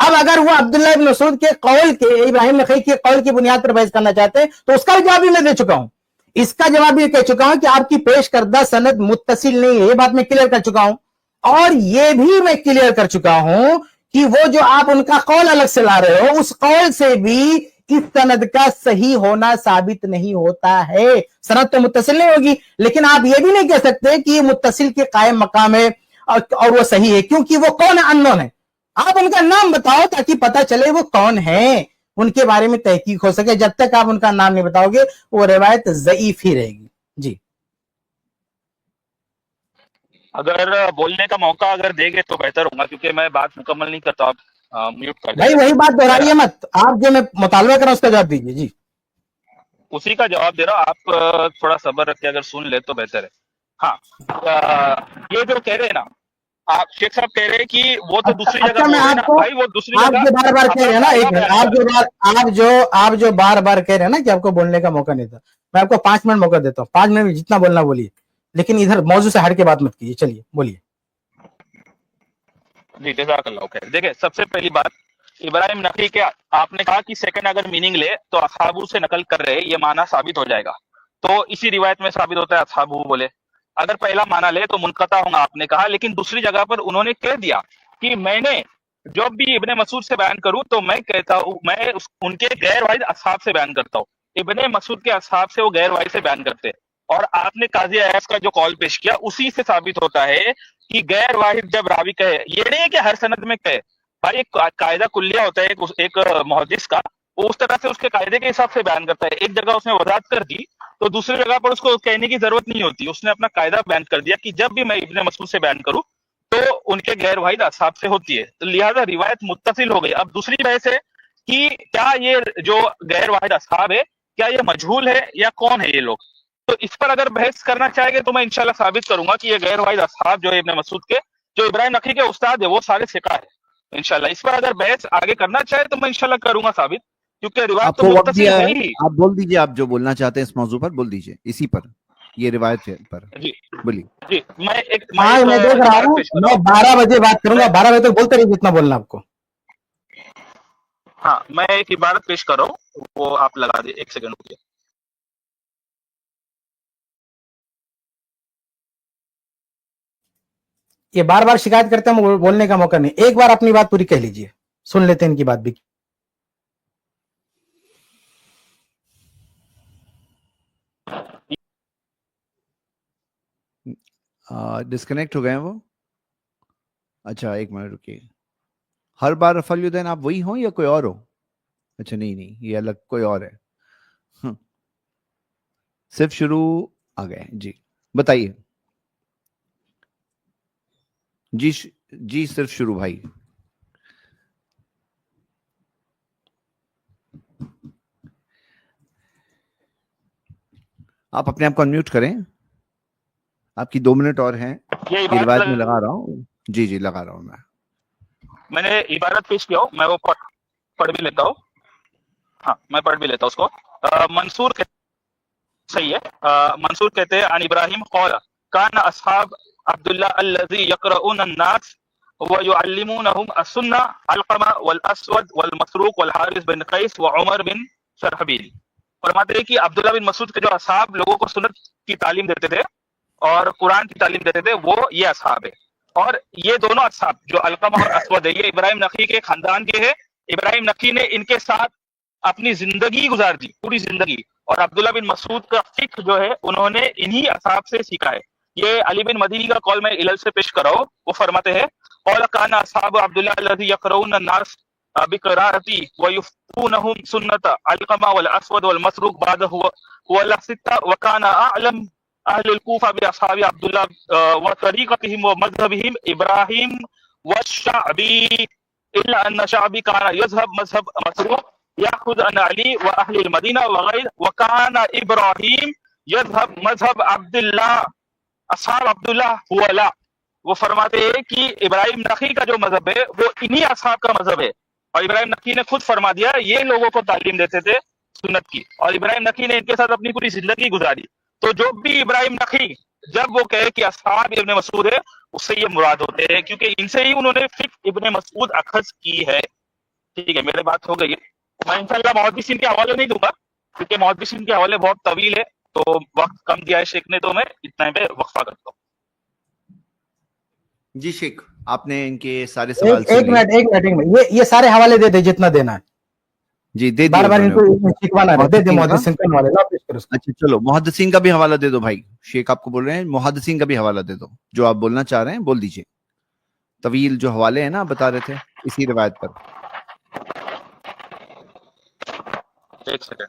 اب اگر وہ عبداللہ ابن مسعود کے قول کے، ابراہیم نخعی کے قول کی بنیاد پر بحث کرنا چاہتے ہیں تو اس کا جواب بھی میں دے چکا ہوں. اس کا جواب بھی کہہ چکا ہوں کہ آپ کی پیش کردہ سند متصل نہیں ہے، یہ بات میں کلیئر کر چکا ہوں. اور یہ بھی میں کلیئر کر چکا ہوں کہ وہ جو آپ ان کا قول الگ سے لا رہے ہو اس قول سے بھی اس سند کا صحیح ہونا ثابت نہیں ہوتا ہے. سند تو متصل نہیں ہوگی، لیکن آپ یہ بھی نہیں کہہ سکتے کہ یہ متصل کے قائم مقام ہے اور وہ صحیح ہے، کیونکہ وہ کون ہے؟ انون ہے. آپ ان کا نام بتاؤ تاکہ پتہ چلے وہ کون ہیں، ان کے بارے میں تحقیق ہو سکے. جب تک آپ ان کا نام نہیں بتاؤ گے وہ روایت ضعیف ہی رہے گی. جی اگر بولنے کا موقع اگر دے گے تو بہتر ہوگا، کیونکہ میں بات مکمل نہیں کرتا. آپ میوٹ کر دیں. بھائی وہی بات دہرائیے مت، آپ جو میں مطالبہ کر رہا ہوں اس کا جواب دیجیے. جی اسی کا جواب دے رہا ہوں. آپ تھوڑا صبر رکھ کے اگر سن لے تو بہتر ہے. ہاں یہ جو کہہ رہے ہیں نا آپ شیخ صاحب کہہ رہے ہیں کہ وہ تو دوسری جگہ اچھا میں بول رہے ہیں آپ نا کو، بھائی، وہ دوسری آپ جگہ جو بار بار کہہ رہے اپنا ہیں نا، ایک قاعدہ منٹ، بیان کر رہے ہیں. آپ جو بار بار کہہ رہے ہیں نا کہ آپ کو بولنے کا موقع نہیں تھا، میں آپ کو 5 منٹ موقع دیتا ہوں. 5 منٹ میں جتنا بولنا بولیے، لیکن ادھر موضوع سے ہٹ کے بات مت کیجیے. چلیے بولیے. جی جزاک اللہ خیر. دیکھیں سب سے پہلی بات، ابراہیم نقی کے آپ نے کہا کہ سیکنڈ اگر میننگ لے تو اصحابو سے نقل کر رہے یہ معنی ثابت ہو جائے گا. تو اسی روایت میں ثابت ہوتا ہے اصحابو بولے. اگر پہلا معنی لے تو منقطع ہونا آپ نے کہا، لیکن دوسری جگہ پر انہوں نے کہہ دیا کہ میں نے جب بھی ابن مسعود سے بیان کروں تو میں کہتا ہوں میں ان کے غیر واحد اصحاب سے بیان کرتا ہوں. ابن مسعود کے اصحاب سے وہ غیر واحد سے بیان کرتے. اور آپ نے قاضی ایاز کا جو قول پیش کیا اسی سے ثابت ہوتا ہے کہ غیر واحد جب راوی کہے، یہ نہیں ہے کہ ہر سند میں کہے. بھائی ایک قاعدہ کلیہ ہوتا ہے ایک محدث کا، وہ اس طرح سے اس کے قاعدے کے حساب سے بیان کرتا ہے. ایک جگہ اس نے وضاحت کر دی تو دوسری جگہ پر اس کو کہنے کی ضرورت نہیں ہوتی. اس نے اپنا قاعدہ بیان کر دیا کہ جب بھی میں ابن مسعود سے بیان کروں تو ان کے غیر واحد اصحاب سے ہوتی ہے. تو لہذا روایت متصل ہو گئی. اب دوسری بحث ہے کہ کیا یہ جو غیر واحد اصحاب ہے کیا یہ مجہول ہے یا کون ہے یہ لوگ. تو اس پر اگر بحث کرنا چاہیں گے تو میں انشاءاللہ ثابت کروں گا کہ یہ غیر واحد اصحاب جو ہے ابن مسعود کے، جو ابراہیم نقی کے استاد ہے، وہ سارے ثقہ ہے. انشاءاللہ اس پر اگر بحث آگے کرنا چاہے تو میں انشاءاللہ کروں گا ثابت، کیونکہ روایت آپ تو کو وقت متصل دیا ہے ہے، ہی. آپ بول دیجیے آپ جو بولنا چاہتے ہیں اس موضوع پر بول دیجیے، اسی پر یہ روایت پر جی بولیے. جی میں ایک میں دیکھ رہا عبارت ہوں، پیش کر رہا میں ہوں. 12 بجے بات کروں گا، 12 بجے تک بولتے رہیے جتنا بولنا آپ کو. ہاں میں ایک عبارت پیش کر رہا ہوں، وہ آپ لگا دیں. 1 سیکنڈ رکیے. یہ بار بار شکایت کرتے ہیں بولنے کا موقع نہیں. ایک بار اپنی بات پوری کہہ لیجیے، سن لیتے ہیں ان کی بات بھی. ڈسکنیکٹ ہو گئے ہیں وہ. اچھا ایک منٹ رکیے. ہر بار رفع الیدین آپ وہی ہوں یا کوئی اور ہو؟ اچھا نہیں یہ الگ کوئی اور ہے. صرف شروع آ گئے. جی بتائیے. جی صرف شروع بھائی. آپ اپنے آپ کو انمیوٹ کریں. آپ کی 2 منٹ اور ہیں. یہ یہ روایت میں عبارت لگا رہا ہوں. جی لگا رہا ہوں میں نے عبارت پیش کیا ہوں، میں وہ پڑھ بھی لیتا ہوں. ہاں میں پڑھ بھی لیتا ہوں اس کو. منصور صحیح ہے. منصور کہتے ہیں عن ابراہیم قال کان اصحاب عبداللہ الذی یقرؤون الناس ویعلمونہم السنہ علقمہ والاسود والمسروق والحارث بن قیس وعمر بن شرحبیل. فرماتے ہیں کہ عبداللہ بن مسعود کے جو اصحاب لوگوں کو سنت کی تعلیم دیتے تھے اور قرآن کی تعلیم دیتے تھے وہ یہ اصحاب ہے. اور یہ دونوں اصحاب جو علقمہ اور اسود ہے یہ ابراہیم نخعی کے خاندان کے ہیں. ابراہیم نخعی نے ان کے ساتھ अपनी जिंदगी गुजार दी, पूरी जिंदगी। और अब्दुल्ला बिन मसूद का फिक्र जो है उन्होंने इन्हीं असहाब से सीखा है। ये अली बिन मदीनी का कौल मैं इलल से पेश कर रहा हूँ। वो फरमाते हैं कौल कान असहाब अब्दुल्ला अलज़ी यक़रऊन अन्नास बिक़राअती व युफ्तूनहुम सुन्नत अलक़मा वल अस्वद वल मसरूक बादहु वल सित्ता व कान अअलम अहलुल कूफा बि असहाबि अब्दुल्ला व तरीक़तिहिम व मज़हबिहिम इब्राहीम व शाअबी इल्ला अन्न शाअबी कान यज़हब मज़हब मसरूक याखुद अन अली व अहलिल मदीना व गैर व कान इब्राहीम यज़हब मज़हब अब्दुल्ला असहाब अब्दुल्ला हुआ। वो फरमाते हैं कि इब्राहिम नखी का जो मजहब है वो इन्हीं असहाब का मजहब है। और इब्राहिम नखी ने खुद फरमा दिया, ये लोगों को तालीम देते थे सुन्नत की, और इब्राहिम नखी ने इनके साथ अपनी पूरी जिंदगी गुजारी। तो जो भी इब्राहिम नखी जब वो कहे कि असहाब इब्ने मसूद है, उससे ये मुराद होते हैं, क्योंकि इनसे ही उन्होंने फिक्र इब्ने मसूद अखज की है। ठीक है, मेरी बात हो गई है। मैं इंशाल्लाह मुहद्दिसीन के हवाले नहीं दूंगा, क्योंकि मुहद्दिसीन के हवाले बहुत तवील है, तो वक्त कम दिया है शेख ने, तो मैं इतना पे वक्फा करता हूँ। जी शेख, आपने इनके सारे सवाल एक मिनट, ये सारे हवाले दे दे जितना देना है। जी दे बार बार दिया इनको शिकवाना है, दे दे मुहद्दिसीन का हवाले ला पेश करो। अच्छा चलो, मुहद्दिसीन का भी हवाला दे दो भाई। शेख आपको बोल रहे हैं मुहद्दिसीन का भी हवाला दे दो, जो आप बोलना चाह रहे हैं बोल दीजिए। तवील जो हवाले हैं ना, बता रहे थे इसी रिवायत पर। एक सेकंड,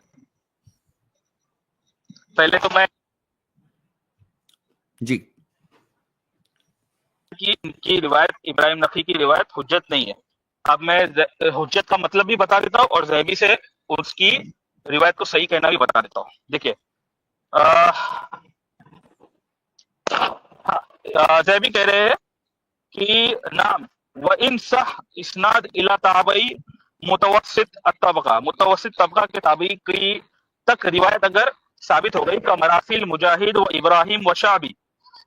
पहले तो मैं जी कि इनकी रिवायत, इब्राहिम नखी की रिवायत हुज्जत नहीं है। अब मैं हुज्जत का मतलब भी बता देता हूँ और ज़हबी से उसकी रिवायत को सही कहना भी बता देता हूँ। देखिए, ज़हबी कह रहे हैं कि नाम व इन सह इस्नाद इला ताबई मुतवस्सित अत्तबका, मुतवस्सित तबका के ताबी की तक रिवायत अगर साबित हो गई का मरासिल मुजाहिद व इब्राहिम व शाबी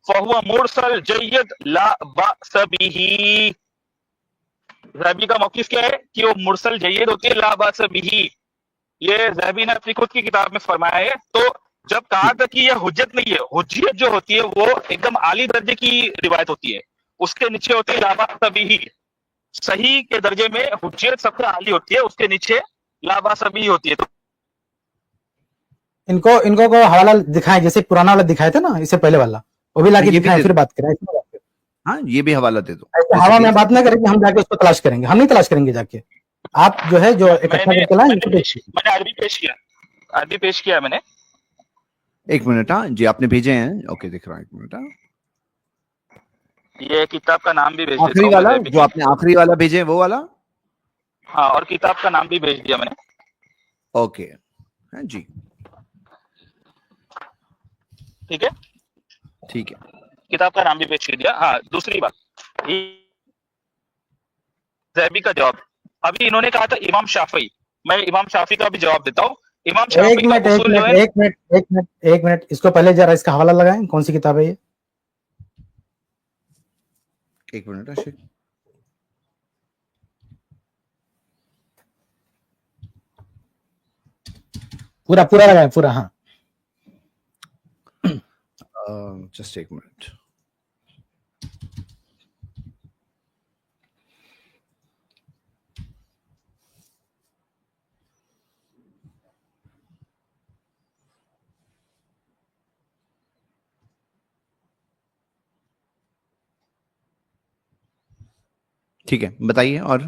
फहुवा मुरसल जय्यद ला बास बिही। ज़हबी का मौक़िफ़ क्या है कि वो मुरसल जय्यद होती है, ला बास बिही। ये ज़हबी ने अपनी खुद की किताब में फरमाया है। तो जब कहा था कि ये हुज्जत नहीं है, हुज्जियत जो होती है वो एकदम आली दर्जे की रिवायत होती है, उसके नीचे होती है ला बास बिही। सही के दर्जे में हुज्जियत सबसे आली होती है, उसके नीचे ला बास बिही होती है। तो इनको को हवाला दिखाएं, जैसे पुराना वाला दिखाए थे ना इससे पहले वाला, वो भी लाके दिखाएं, फिर बात करें। हाँ, ये भी हवाला दे दो। ऐसे हवा में बात ना करें कि हम जाके उसको तलाश करेंगे, हम नहीं तलाश करेंगे जाके। आप जो है जो इकट्ठा करके लाएं, मैंने अरबी पेश किया, अरबी पेश किया मैंने। एक मिनट, हाँ जी, आपने भेजे हैं, ओके दिख रहा है, एक मिनट। हाँ, ये किताब का नाम भी भेज देता आखिरी हूं, वाला जो आपने आखिरी वाला भेजे वो वाला। हाँ, और किताब का नाम भी भेज दिया मैंने। ओके, हाँ जी, ठीक है, ठीक है, किताब का नाम भी पेश कर दिया। हाँ, दूसरी बात, ज़हबी का जवाब, अभी इन्होंने कहा था इमाम शाफी, मैं इमाम शाफी का भी जवाब देता हूँ। इमाम शाफी एक मिनट, इसको पहले जरा इसका हवाला लगाएं, कौन सी किताब है ये? एक मिनट आशिक, पूरा लगाएं, पूरा। हाँ, जस्ट एक मिनट। ठीक है, बताइए। और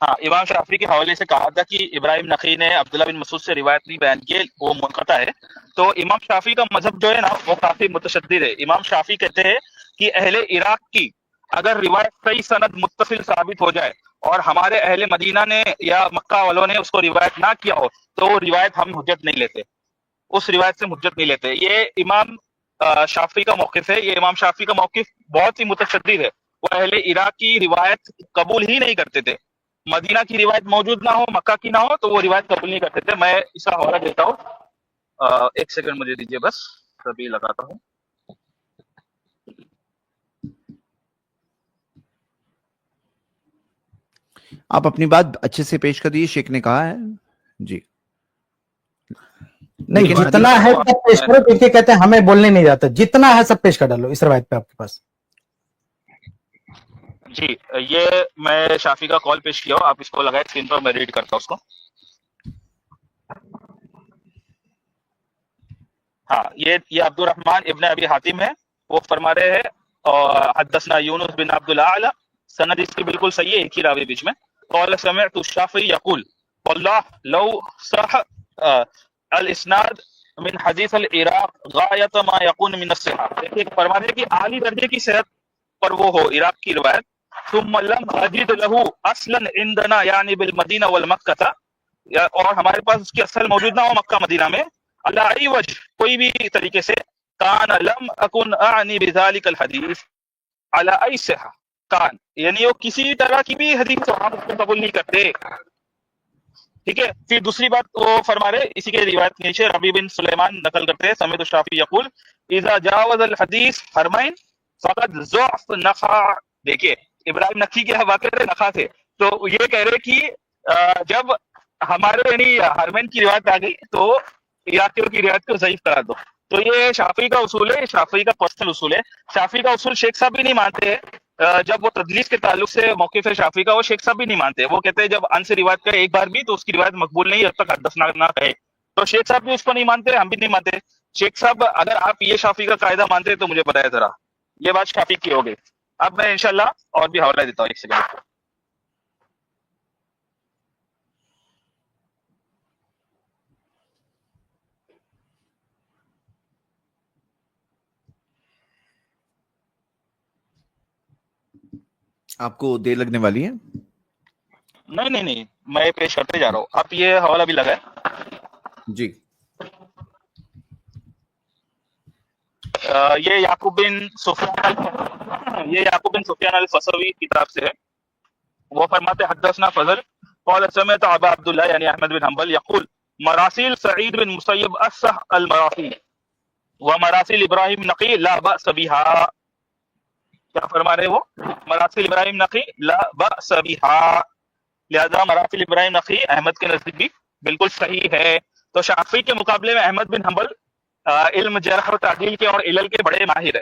हाँ, इमाम शाफी के हवाले से कहा था कि इब्राहिम नखी ने अब्दुल्ला बिन मसूद से रिवायत नहीं बयान की, वो मुनक़ता है। तो इमाम शाफी का मजहब जो है ना वो काफी मुतशद्दिद है। इमाम शाफी कहते हैं कि अहले इराक की अगर रिवायत सही सनद मुत्तसिल साबित हो जाए और हमारे अहले मदीना ने या मक्का वालों ने उसको रिवायत ना किया हो, तो वो रिवायत हम हुज्जत नहीं लेते, उस रिवायत से हुज्जत नहीं लेते। ये इमाम शाफी का मौक़िफ़ है। ये इमाम शाफी का मौक़िफ़ बहुत ही मुतशद्दिद है। वो अहले इराक की रिवायत कबूल ही नहीं करते थे। मदीना की रिवायत मौजूद ना हो, मक्का की ना हो, तो वो रिवायत कबूल नहीं करते थे। मैं इसका हवाला देता हूँ, एक सेकंड मुझे दीजिए बस, तभी लगाता हूँ। आप अपनी बात अच्छे से पेश कर दीजिए, शेख ने कहा है जी। नहीं, जितना है सब पेश करो, क्योंकि कहते हैं हमें बोलने नहीं जाता, जितना है सब पेश कर डालो इस रवायत पे आपके पास। جی یہ میں شافی کا کال پیش کیا ہوں, آپ اس کو لگائے اسکرین پر, میں ریڈ کرتا ہوں اس کو. ہاں یہ عبد الرحمن ابن ابی حاتم ہے, وہ فرما رہے ہیں حدثنا یونس بن عبد الاعلی, سند اس کی بالکل صحیح ہے, ایک ہی راوی بیچ میں. قال سمعت الشافعی یقول واللہ لو صح الاسناد من حدیث العراق غایت ما یکون من الصحہ. دیکھیے فرما رہے ہیں کہ اعلی درجے کی صحت پر وہ ہو عراق کی روایت. ثم لم اجد له اصلا عندنا یعنی بالمدینہ والمکہ, اور ہمارے پاس اس کی اصل موجود نہ ہو مکہ مدینہ میں, علی ای وجہ کوئی بھی طریقے سے, کان لم اکن اعنی بذلک الحدیث علی ای صحہ کان, یعنی وہ کسی طرح کی بھی حدیث ہم اس کو قبول نہیں کرتے. ٹھیک ہے. پھر دوسری بات وہ فرما رہے, اسی کے روایت کے نیچے ربیع بن سلیمان نقل کرتے ہیں, سمیت الشافعی یقول اذا جاوز الحدیث حرمین فقد ضعف نخع. دیکھیے ابراہیم نخعی کے بات کر رہے نخع سے, تو یہ کہہ رہے کہ جب ہمارے یعنی حرمین کی روایت آ گئی تو عراقیوں کی روایت کو ضعیف قرار دو. تو یہ شافعی کا اصول ہے, شافعی کا پرسنل اصول ہے. شافعی کا اصول شیخ صاحب بھی نہیں مانتے ہیں. جب وہ تدلیس کے تعلق سے موقف ہے شافعی کا, وہ شیخ صاحب بھی نہیں مانتے. وہ کہتے ہیں جب ان سے روایت کرے ایک بار بھی تو اس کی روایت مقبول نہیں جب تک حدثنا نہ کہے. تو شیخ صاحب بھی اس کو نہیں مانتے, ہم بھی نہیں مانتے. شیخ صاحب اگر آپ یہ شافعی کا قاعدہ مانتے ہیں تو مجھے بتایا ذرا. یہ بات شافعی کی ہو گئی. اب میں انشاءاللہ اور بھی حوالہ دیتا ہوں, ایک سیکنڈ. آپ کو دیر لگنے والی ہے؟ نہیں, میں پیش کرتے جا رہا ہوں. آپ یہ حوالہ بھی لگائیں. جی. یہ یعقوب بن سفیان الفصوی کتاب سے ہے. وہ فرماتے حدثنا فضل قال سمعت ابا عبداللہ یعنی احمد بن حنبل یقول مراسیل سعید بن مسیب اصح المراسیل ومراسیل ابراہیم نقی لا بأس بها. کیا فرما رہے وہ؟ مراسیل ابراہیم نقی لا بأس بها, لہذا مراسیل ابراہیم نقی احمد کے نزدیک بھی بالکل صحیح ہے. تو شافعی کے مقابلے میں احمد بن حنبل علم جرح و تعدیل کے اور علل کے بڑے ماہر ہے.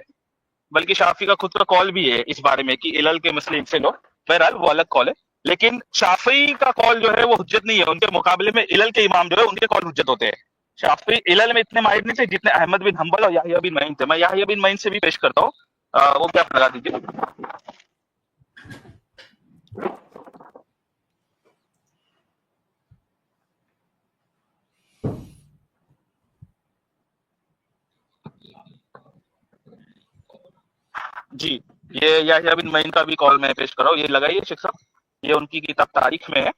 بلکہ شافعی کا خود کا قول بھی ہے اس بارے میں کہ علل کے مسئلے سے لو, بہرحال وہ الگ قول ہے. لیکن شافعی کا قول جو ہے وہ حجت نہیں ہے, ان کے مقابلے میں علل کے امام جو ہے ان کے قول حجت ہوتے ہیں. شافعی علل میں اتنے ماہر نہیں تھے جتنے احمد بن حنبل اور یحییٰ بن معین تھے. میں یحییٰ بن معین سے بھی پیش کرتا ہوں, وہ بھی آپ لگا دیجیے. جی یہ یحییٰ بن معین کا بھی قول میں پیش کر رہا ہوں, یہ لگائیے شیخ صاحب, یہ ان کی کتاب تاریخ میں ہے.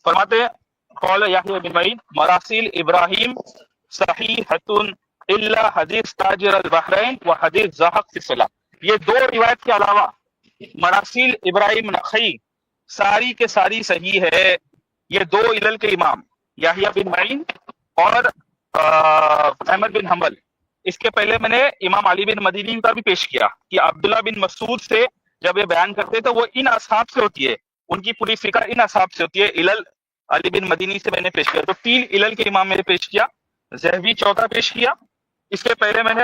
فرماتے ہیں قول یحییٰ بن معین مراسیل ابراہیم صحیحۃ الا حدیث تاجر البحرین و حدیث زاہق فی الصلاۃ. یہ دو روایت کے علاوہ مراسیل ابراہیم نخعی ساری کے ساری صحیح ہے. یہ دو علل کے امام یحییٰ بن معین اور احمد بن حنبل. اس کے پہلے میں نے امام علی بن مدینی کا بھی پیش کیا کہ عبداللہ بن مسعود سے جب یہ بیان کرتے تو وہ ان اصحاب سے ہوتی ہے, ان کی پوری فقہ ان اصحاب سے ہوتی ہے. علل علی بن مدینی سے میں نے پیش کیا, تو 3 علل کے امام میں نے پیش کیا. ذہبی چوتھا پیش کیا. اس کے پہلے میں نے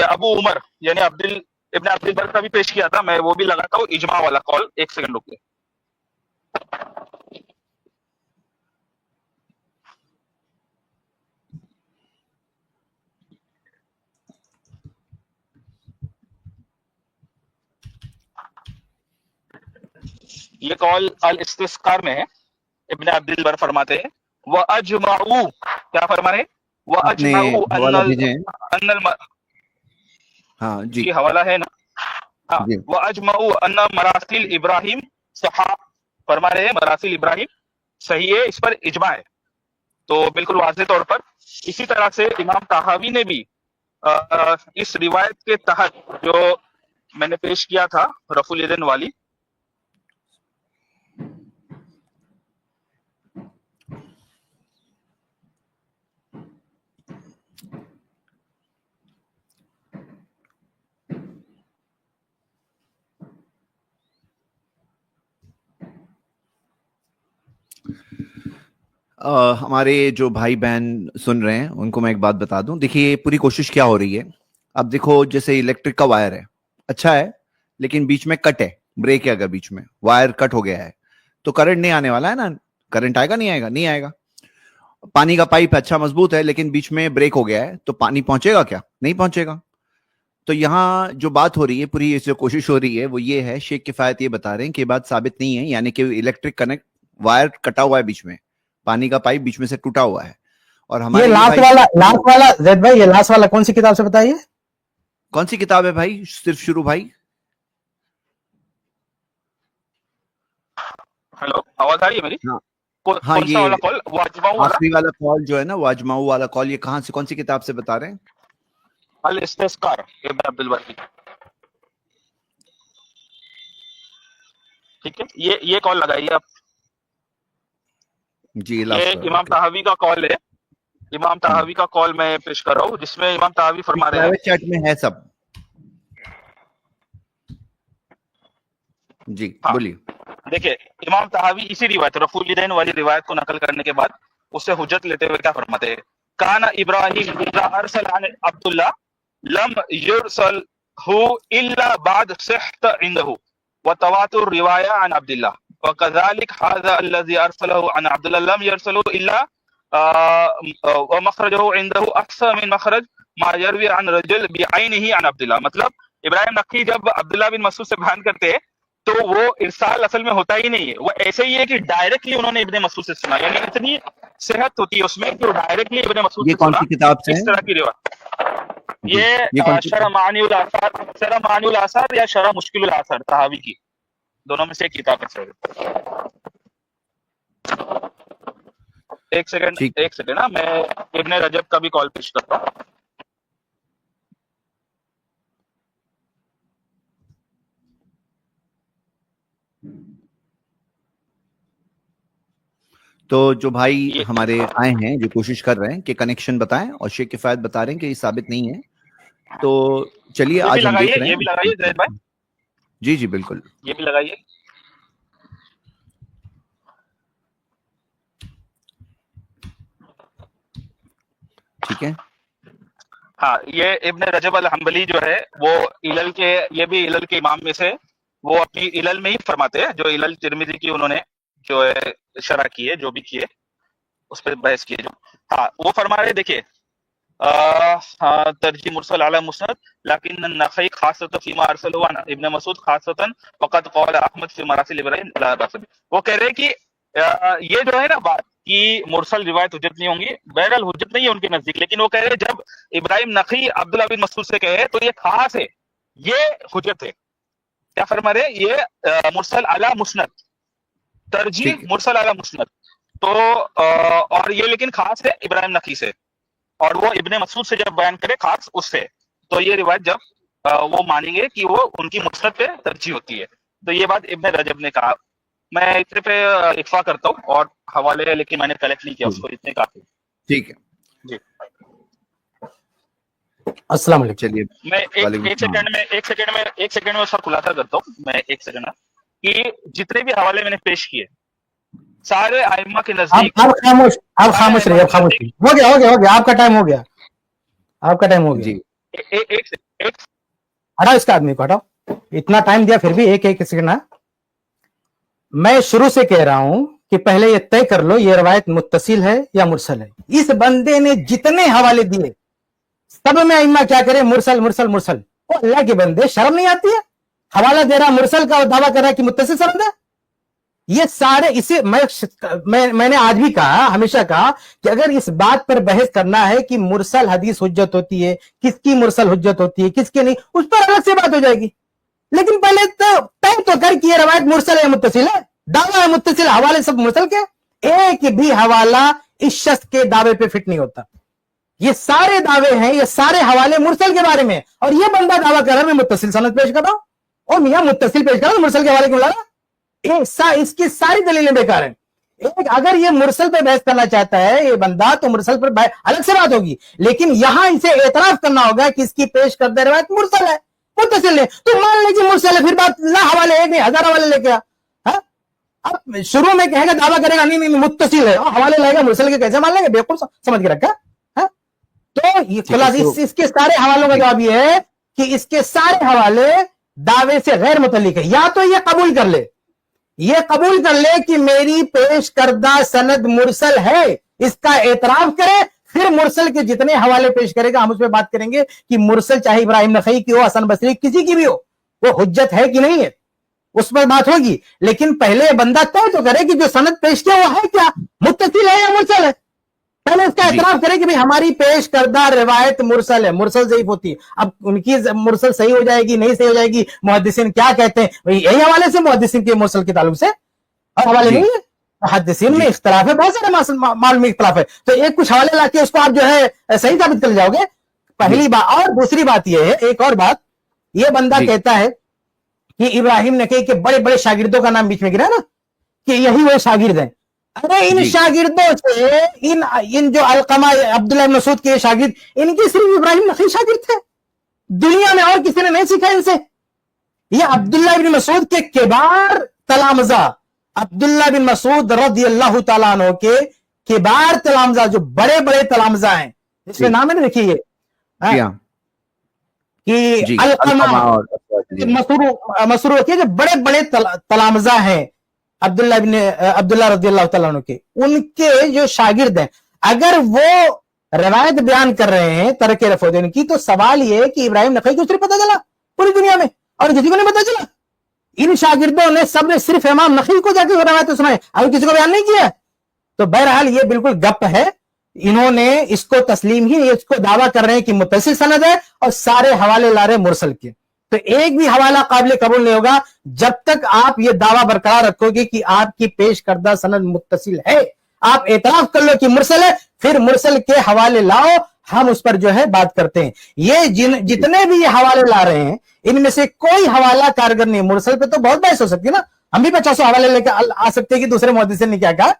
ابو عمر یعنی ابن عبد البر کا بھی پیش کیا تھا. میں وہ بھی لگاتا ہوں اجماع والا قول. ایک سیکنڈ رکیے. یہ قول الاستذکار میں ہے. ابن عبد البر فرماتے ہیں وَأَجْمَعُوا, کیا فرما رہے ہیں؟ وَأَجْمَعُوا ہاں جی کی حوالہ ہے نا. ہاں وَأَجْمَعُوا أَنَّ مراسیل ابراہیم صحیح, فرما رہے ہیں مراسیل ابراہیم صحیح ہے, اس پر اجماع ہے. تو بالکل واضح طور پر اسی طرح سے امام طحاوی نے بھی اس روایت کے تحت جو میں نے پیش کیا تھا رفع الیدین والی, ہمارے جو بھائی بہن سن رہے ہیں ان کو میں ایک بات بتا دوں. دیکھیے پوری کوشش کیا ہو رہی ہے, اب دیکھو جیسے الیکٹرک کا وائر ہے, اچھا ہے لیکن بیچ میں کٹ ہے, ब्रेक है अगर बीच में, वायर कट हो गया है, तो करंट नहीं आने वाला है ना, करंट आएगा नहीं आएगा? नहीं आएगा। पानी का पाइप अच्छा मजबूत है लेकिन बीच में ब्रेक हो गया है, तो पानी पहुंचेगा क्या? नहीं पहुंचेगा। तो यहाँ जो बात हो रही है, पूरी जो कोशिश हो रही है वो ये है, शेख किफायत ये बता रहे हैं कि बात साबित नहीं है, यानी कि इलेक्ट्रिक कनेक्ट वायर कटा हुआ है बीच में, पानी का पाइप बीच में से टूटा हुआ है। और हमारे ये लास्ट वाला जैद भाई, ये लास्ट वाला कौन सी किताब से बताइए? कौन सी किताब है भाई? सिर्फ शुरू भाई। हेलो, आवाज आ रही है मेरी? हाँ। कौन सा वाला कॉल? वो अजमाऊ वाला? आखिरी वाला कॉल जो है ना, वो अजमाऊ वाला कॉल, ये कहाँ से, कौन सी किताब से बता रहे हैं? अल इस्तिस्कार इब्न अब्दुल बर की। ठीक है, ये कॉल लगाइए आप जी। ये इमाम तहावी का कॉल है, इमाम तहावी का कॉल मैं पेश कर रहा हूँ, जिसमें इमाम तहावी फरमा रहे हैं, चैट में है सब। जी हाँ। बोलिए। देखिए, इमाम तहावी इसी रिवायत रफूलिदैन वाली रिवायत को नकल करने के बाद उससे हुज्जत लेते हुए क्या फरमाते हैं? काना इब्राहिम इज़ा अरसल अन अब्दुल्लाह लम युरसल हु इल्ला बाद सिहत इंदहु व तवातुर रिवाया अन अब्दुल्लाह व कज़ालिक हाज़ा अल्लज़ी अरसलहु अन अब्दुल्लाह लम युरसलु इल्ला व मखरजहु इंदहु अक्सर मिन मखरज मा यरवी अन रजुल बिअैनिही अन अब्दुल्लाह। मतलब इब्राहिम नक्की जब अब्दुल्लाह बिन मसूद से बयान करते हैं तो वो इरसाल असल में होता ही नहीं है, वो ऐसे ही है कि डायरेक्टली उन्होंने इब्ने मसूद से सुना, यानी इतनी सेहत होती है उसमें कि वो डायरेक्टली इब्ने मसूद से सुना। कौन सी किताब से इस तरह की रिवायत, ये शरह मानिउल आसार या शरह मुश्किलुल आसार तहावी की, दोनों में से एक किताब है। एक सेकंड ना, मैं इब्ने रजब का भी कॉल पेश करता हूँ। तो जो भाई हमारे आए हैं, जो कोशिश कर रहे हैं कि कनेक्शन बताएं, और शेख किफायत बता रहे हैं कि ये साबित नहीं है, तो चलिए आज हम देख रहे हैं। ये भी लगाइए जैद भाई। जी जी बिल्कुल, ये भी लगाइए। ठीक है। हाँ, ये इब्ने रजब अल हम्बली जो है वो इलल के, ये भी इलल के इमाम में से, वो अपनी इलल में ही फरमाते हैं, जो इलल तिरमिज़ी की उन्होंने जो है शरह की है, जो भी की है उस पर बहस की है जो, हाँ वो फरमा रहे, देखिए तरजी मुरसल अला मुस्नद लाकिन नखई खासतन फीमा अरसलहु अन इब्न मसूद खासतन वक़द क़ाल अहमद फी मरासिल इब्राहिम ला बस। वो कह रहे हैं कि ये जो है ना बात कि मुरसल रिवायत हुज्जत नहीं होंगी, बहरहाल हुज्जत नहीं है उनके नजदीक, लेकिन वो कह रहे हैं जब इब्राहिम नखी अब्दुल्लाह बिन मसूद से कहे तो ये खास है, ये हुज्जत है। क्या फरमा रहे? ये मुरसल अला मुस्नद, तरजीह मुरसल अला मुस्नद, तो और ये लेकिन खास है इब्राहिम नखी से, और वो इब्ने मसूद से जब बयान करे खास उससे, तो ये रिवायत जब वो मानेंगे कि वो उनकी मुस्नद पे तरजीह होती है। तो ये बात इब्ने रजब ने कहा। मैं इतने पे इक्फा करता हूँ और हवाले है, लेकिन मैंने कलेक्ट नहीं किया उसको, इतने काफी। ठीक है जी, अस्सलाम वालेकुम। चलिए मैं एक सेकंड में उसका खुलासा करता हूँ। मैं एक सेकंड कि जितने भी हवाले मैंने पेश किए सारे आइम्मा के नजदीक, आप खामोश रहिए, हो गया आपका टाइम हो गया, जी। एक हटाओ इसका आदमी को, हटाओ, इतना टाइम दिया फिर भी एक सेकंड ना। मैं शुरू से कह रहा हूं कि पहले ये तय कर लो ये रवायत मुत्तसिल है या मुरसल है। इस बंदे ने जितने हवाले दिए सब में आइम्मा क्या करे, मुरसल मुरसल मुरसल। ओ अल्लाह के बंदे, शर्म नहीं आती है? हवाला दे रहा मुरसल का, दावा कर रहा है कि मुत्तसिल संद है। ये सारे इसे मैंने आज भी कहा, हमेशा कहा कि अगर इस बात पर बहस करना है कि मुरसल हदीस हुज्जत होती है, किसकी मुरसल हुज्जत होती है, किसकी नहीं, उस पर अलग से बात हो जाएगी। लेकिन पहले तो तय तो कर कि ये रवायत मुरसल है मुत्तसिल है, दावा है मुत्तसिल, हवाले सब मुरसल के। एक भी हवाला इस शख्स के दावे पे फिट नहीं होता। ये सारे दावे हैं, ये सारे हवाले मुरसल के बारे में, और ये बंदा दावा कर रहा है मैं मुत्तसिल सनद पेश कर रहा हूं। और मियां मुत्तसिल पेश कर रहा हूं, मुरसल के हवाले क्यों ला रहा? इसकी सारी दलीलें बेकार हैं। एक अगर ये मुरसल पे बहस करना चाहता है ये बंदा, तो मुरसल पर अलग से बात होगी, लेकिन यहां इसे एतराफ करना होगा कि इसकी पेश करते रवायत मुरसल है, मुत्तसिल है। तो मान लीजिए मुरसल है, फिर बात ला हवाले एक नहीं 1000 हवाले लेके आ। अब शुरू में कहेगा, दावा करेगा नहीं मुत्तसिल है, और हवाले लेगा मुरसल के, कैसे मान लेंगे? बेवकूफ समझ के रखा है। तो ये इसके सारे हवालों का जवाब ये है कि इसके सारे हवाले दावे से गैर मुतल्लिक है। या तो ये कबूल कर ले, ये कबूल कर ले कि मेरी पेश करदा सनद मुरसल है, इसका एतराफ करे, फिर मुरसल के जितने हवाले पेश करेगा हम उस पर बात करेंगे कि मुरसल चाहे इब्राहिम नखई की हो, हसन बसरी, किसी की भी हो, वो हुज्जत है कि नहीं है, उस पर बात होगी। लेकिन पहले बंदा तय तो करे कि जो सनद पेश किया वो है क्या, मुत्तसिल है या मुरसल है। पहले इसका एतराफ करे कि भाई हमारी पेश करदा रिवायत मुरसल है, मुरसल ज़ईफ होती है। अब उनकी मुरसल सही हो जाएगी नहीं सही हो जाएगी, मुहद्दिसीन क्या कहते हैं, भाई यही हवाले से मुहद्दिसीन के मुरसल के ताल्लुक से, और हवाले नहीं है। मुहद्दिसीन में इख्तिलाफ है, बहुत सारे मालूम में इख्तिलाफ है, तो एक कुछ हवाले लाके उसको आप जो है सही साबित कर जाओगे, पहली बात। और दूसरी बात यह है, एक और बात, ये बंदा कहता है कि इब्राहिम नखई के बड़े बड़े शागिर्दों का नाम बीच में गिरा ना, कि यही वो शागिर्द हैं। अरे इन शागिर्दों से इन जो अलकमा अब्दुल्लाह इब्न मसूद के शागिर्द, इनके सिर्फ इब्राहिम नखई शागिर्द थे, दुनिया में और किसी ने नहीं सीखा इनसे। ये अब्दुल्लाह इब्न मसूद के किबार तलामजा, अब्दुल्लाह बिन मसूद रज़ियल्लाहु ताला अन्हु के किबार तलामजा, जो बड़े बड़े तलामजा हैं, इसमें नाम है ना, देखिए कि अलकमा मसरूर के जो बड़े बड़े तलामजा हैं अब्दुल्लाह रज़ियल्लाहु ताला अन्हु के, उनके जो शागिर्द हैं, अगर वो रवायत बयान कर रहे हैं तरक रफुद्दीन की, तो सवाल ये है कि इब्राहिम नखई को सिर्फ पता चला पूरी दुनिया में और किसी को नहीं पता चला। इन शागिर्दों ने सबने सिर्फ इमाम नखई को जाकर रवायत सुनाई, अगर किसी को बयान नहीं किया। तो बहरहाल ये बिल्कुल गप है, इन्होंने इसको तस्लीम ही नहीं, इसको दावा कर रहे हैं कि मुत्तसिल सनद है और सारे हवाले ला रहे मुरसल के। तो एक भी हवाला काबिल कबूल नहीं होगा जब तक आप ये दावा बरकरार रखोगे कि आपकी पेश करदा सनद मुत्तसिल है। आप एतराफ कर लो कि मुरसल है, फिर मुरसल के हवाले लाओ, हम उस पर जो है बात करते हैं। ये जितने भी ये हवाले ला रहे हैं, इनमें से कोई हवाला कारगर नहीं। मुरसल पे तो बहुत बहस हो सकती है ना, हम भी 50 हवाले लेकर आ सकते हैं कि दूसरे मुहद्दिसीन ने क्या कहा।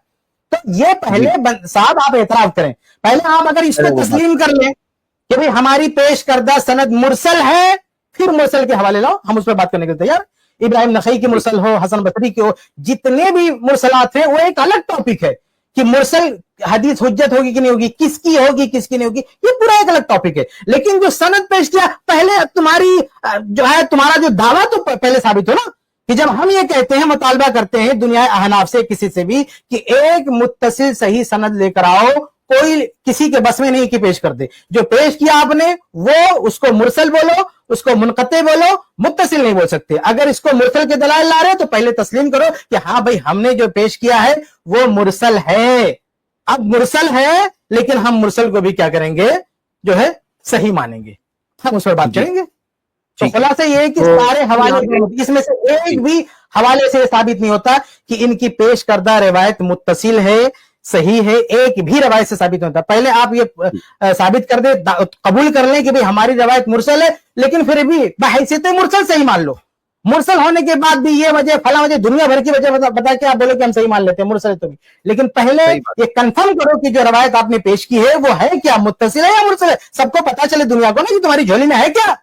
तो ये पहले साहब आप एतराफ करें, पहले आप अगर इसको तस्लीम कर लें कि भाई हमारी पेश करदा सनद मुरसल है, फिर मुरसल के हवाले लाओ, हम उस पर बात करने के लिए तैयार। इब्राहिम नखई की मुरसल हो, हसन बसरी की हो, जितने भी मुरसलात हैं, वो एक अलग टॉपिक है कि मुरसल हदीस हुज्जत होगी कि नहीं होगी, किसकी होगी किसकी नहीं होगी, ये पूरा एक अलग टॉपिक है। लेकिन जो सनद पेश किया, पहले तुम्हारी जो है तुम्हारा जो दावा तो पहले साबित हो ना, कि जब हम ये कहते हैं, मुतालबा करते हैं दुनिया अहनाफ से किसी से भी कि एक मुत्तसिल सही सनद लेकर आओ, कोई किसी के बस में नहीं कि पेश कर दे। जो पेश किया आपने वो उसको मुरसल बोलो, उसको मुनक़ते बोलो, मुत्तसिल नहीं बोल सकते। अगर इसको मुरसल के दलाइल ला रहे हो तो पहले तस्लीम करो कि हाँ भाई हमने जो पेश किया है वो मुरसल है। अब मुरसल है, लेकिन हम मुरसल को भी क्या करेंगे, जो है सही मानेंगे, हम उस पर बात करेंगे। तो खुलासा ये है कि सारे हवाले, इसमें से एक भी हवाले से साबित नहीं होता कि इनकी पेश करदा रिवायत मुत्तसिल है, सही है, एक भी रवायत से साबित होता। पहले आप ये साबित कर दे, कबूल कर लें कि भाई हमारी रवायत मुरसल है, लेकिन फिर भी बहैसियत मुरसल सही मान लो। मुरसल होने के बाद भी ये वजह फला वजह दुनिया भर की वजह बता के आप बोलो कि हम सही मान लेते हैं मुरसल है तो भी, लेकिन पहले ये कंफर्म करो कि जो रवायत आपने पेश की है वो है क्या, मुत्तसिल है या मुरसल है। सबको पता चले दुनिया को ना कि तुम्हारी झोली में है क्या।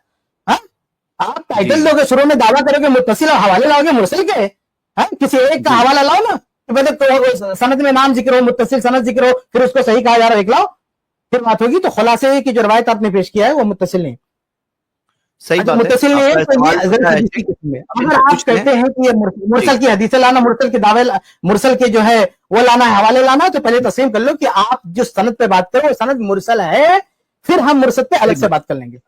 आप टाइटल दोगे, शुरू में दावा करोगे मुत्तसिल और हवाले लाओगे मुरसल के, किसी एक का हवाला लाओ ना, तो सनद में नाम जिक्र हो, मुत्तसिल सनद जिक्र हो, फिर उसको सही कहा जा रहा है, देख लाओ, फिर बात होगी। तो खुलासे है कि जो रवायत आपने पेश किया है वो मुत्तसिल नहीं, सही बात मुत्तसिल नहीं है। अगर आप कहते हैं कि ये मुरसल की हदीसें लाना, मुरसल के दावे, मुरसल के जो है वो लाना है, हवाले लाना है, तो पहले तस्लीम कर लो कि आप जिस सनद पे बात करो वो सनद मुरसल है, फिर हम मुरसल पे अलग से बात कर लेंगे।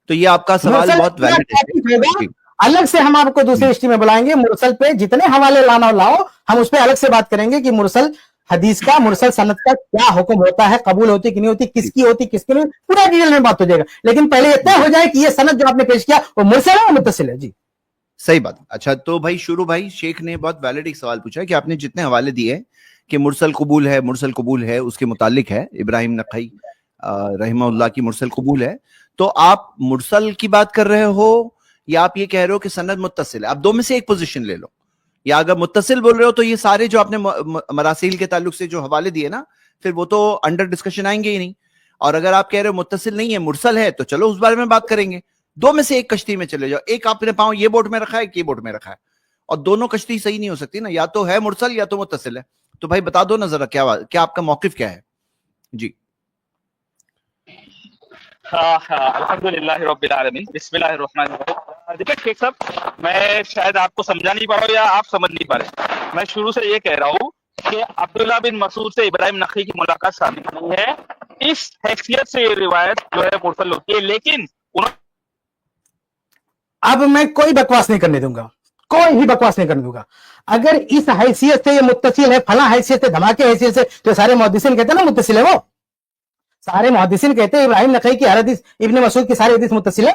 तो ये आपका सवाल बहुत वैलिड है, अलग से हम आपको दूसरी हिस्ट्री में बुलाएंगे। मुरसल पे जितने हवाले लाना लाओ, हम उस पर अलग से बात करेंगे कि मुरसल हदीस का, मुरसल सनद का क्या हुक्म होता है, कबूल होती कि नहीं होती, किसकी होती किसकी नहीं, पूरा डिटेल में बात हो जाएगा। लेकिन पहले ये तय हो जाए कि ये सनद जो आपने पेश किया वो मुरसल है या मुत्तसिल है। जी सही बात। अच्छा, तो भाई शुरू भाई शेख ने बहुत वैलिड एक सवाल पूछा कि आपने जितने हवाले दिए कि मुरसल कबूल है, मुरसल कबूल है, उसके मुतालिक है इब्राहिम नखई रहमहुल्लाह की मुरसल कबूल है, तो आप मुरसल की बात कर रहे हो या आप ये कह रहे हो कि सनद मुत्तसिल है? आप दो में से एक पोजीशन ले लो। या अगर मुत्तसिल बोल रहे हो तो ये सारे जो आपने मरासिल के ताल्लुक से जो हवाले दिए ना, फिर वो तो अंडर डिस्कशन आएंगे ही नहीं। और अगर आप कह रहे हो मुत्तसिल नहीं है, मुरसल है, तो चलो उस बारे में बात करेंगे। दो में से एक कश्ती में चले जाओ, एक आपने पाँव ये बोट में रखा है, ये बोट में रखा है, और दोनों कश्ती सही नहीं हो सकती ना, या तो है मुरसल या तो मुत्तसिल है। तो भाई बता दो ना जरा, क्या आपका मौकिफ क्या है? जी अल्हम्दुलिल्लाह रब्बिल आलमीन, बिस्मिल्लाहिर रहमानिर रहीम, دیکھیں شیخ صاحب، میں شاید آپ کو سمجھا نہیں پا رہا ہوں یا آپ سمجھ نہیں پا رہے. میں شروع سے یہ کہہ رہا ہوں کہ عبداللہ بن مسعود سے ابراہیم نخعی کی ملاقات ثابت نہیں ہے. اس حیثیت سے یہ روایت جو ہے مرسل ہوتی ہے. لیکن اب میں کوئی بکواس نہیں کرنے دوں گا، کوئی ہی بکواس نہیں کرنے دوں گا. اگر اس حیثیت سے یہ متصل ہے، فلاں حیثیت سے، دھماکے حیثیت سے، تو سارے محدثین کہتے ہیں نا متصل ہے. وہ سارے محدثین کہتے ہیں ابراہیم نخعی کی ہر حدیث، ابن مسعود کی ساری حدیث متصل ہے.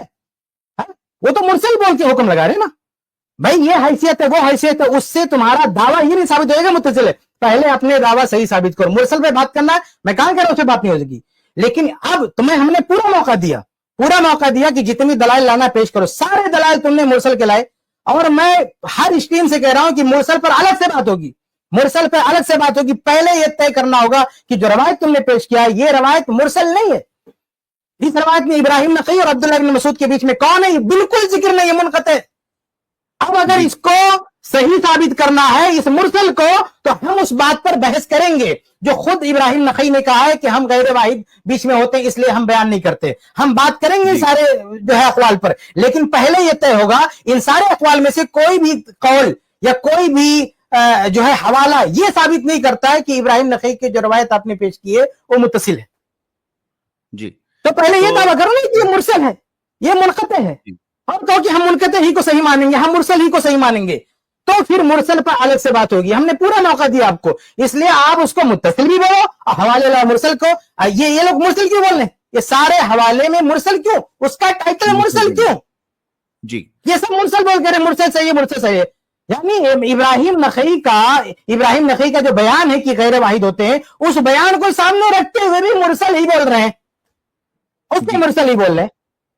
وہ تو مرسل بول کے حکم لگا رہے نا بھائی. یہ حیثیت ہے، وہ حیثیت ہے، اس سے تمہارا دعویٰ یہ نہیں ثابت ہوئے گا متصل ہے. پہلے اپنے دعویٰ صحیح ثابت کرو. مرسل پہ بات کرنا ہے، میں کہاں کہہ رہا ہوں اس پہ بات نہیں ہو سکی. لیکن اب تمہیں ہم نے پورا موقع دیا کہ جتنی دلائل لانا پیش کرو. سارے دلائل تم نے مرسل کے لائے، اور میں ہر اسٹریم سے کہہ رہا ہوں کہ مرسل پر الگ سے بات ہوگی. مرسل پہ الگ سے بات ہوگی. پہلے یہ طے کرنا ہوگا کہ جو روایت تم نے پیش کیا یہ روایت مرسل نہیں ہے. اس روایت میں ابراہیم نخعی اور عبداللہ بن مسعود کے بیچ میں کون ہے؟ بالکل ذکر نہیں ہے، منقطع. اب اگر اس کو صحیح ثابت کرنا ہے اس مرسل کو، تو ہم اس بات پر بحث کریں گے جو خود ابراہیم نخعی نے کہا ہے کہ ہم غیر واحد بیچ میں ہوتے ہیں اس لیے ہم بیان نہیں کرتے. ہم بات کریں گے سارے جو ہے اقوال پر. لیکن پہلے یہ طے ہوگا ان سارے اقوال میں سے کوئی بھی قول یا کوئی بھی جو ہے حوالہ یہ ثابت نہیں کرتا ہے کہ ابراہیم نخعی کی جو روایت آپ نے پیش کی ہے وہ متصل ہے. جی تو پہلے یہ دعویٰ کرو نا کہ یہ مرسل ہے، یہ منقطع ہے، اور کہو کہ ہم منقطع ہی کو صحیح مانیں گے، ہم مرسل ہی کو صحیح مانیں گے. تو پھر مرسل پر الگ سے بات ہوگی. ہم نے پورا موقع دیا آپ کو، اس لیے آپ اس کو متصل بھی بولو، حوالے لا مرسل کو. یہ لوگ مرسل کیوں بول رہے ہیں؟ یہ سارے حوالے میں مرسل کیوں؟ اس کا ٹائٹل مرسل کیوں؟ جی یہ سب مرسل بول کر مرسل صحیح ہے، مرسل صحیح ہے. یعنی ابراہیم نخعی کا جو بیان ہے کہ غیر واحد ہوتے ہیں، اس بیان کو سامنے رکھتے ہوئے بھی مرسل ہی بول رہے ہیں. اس کو مرسل ہی بول رہے ہیں.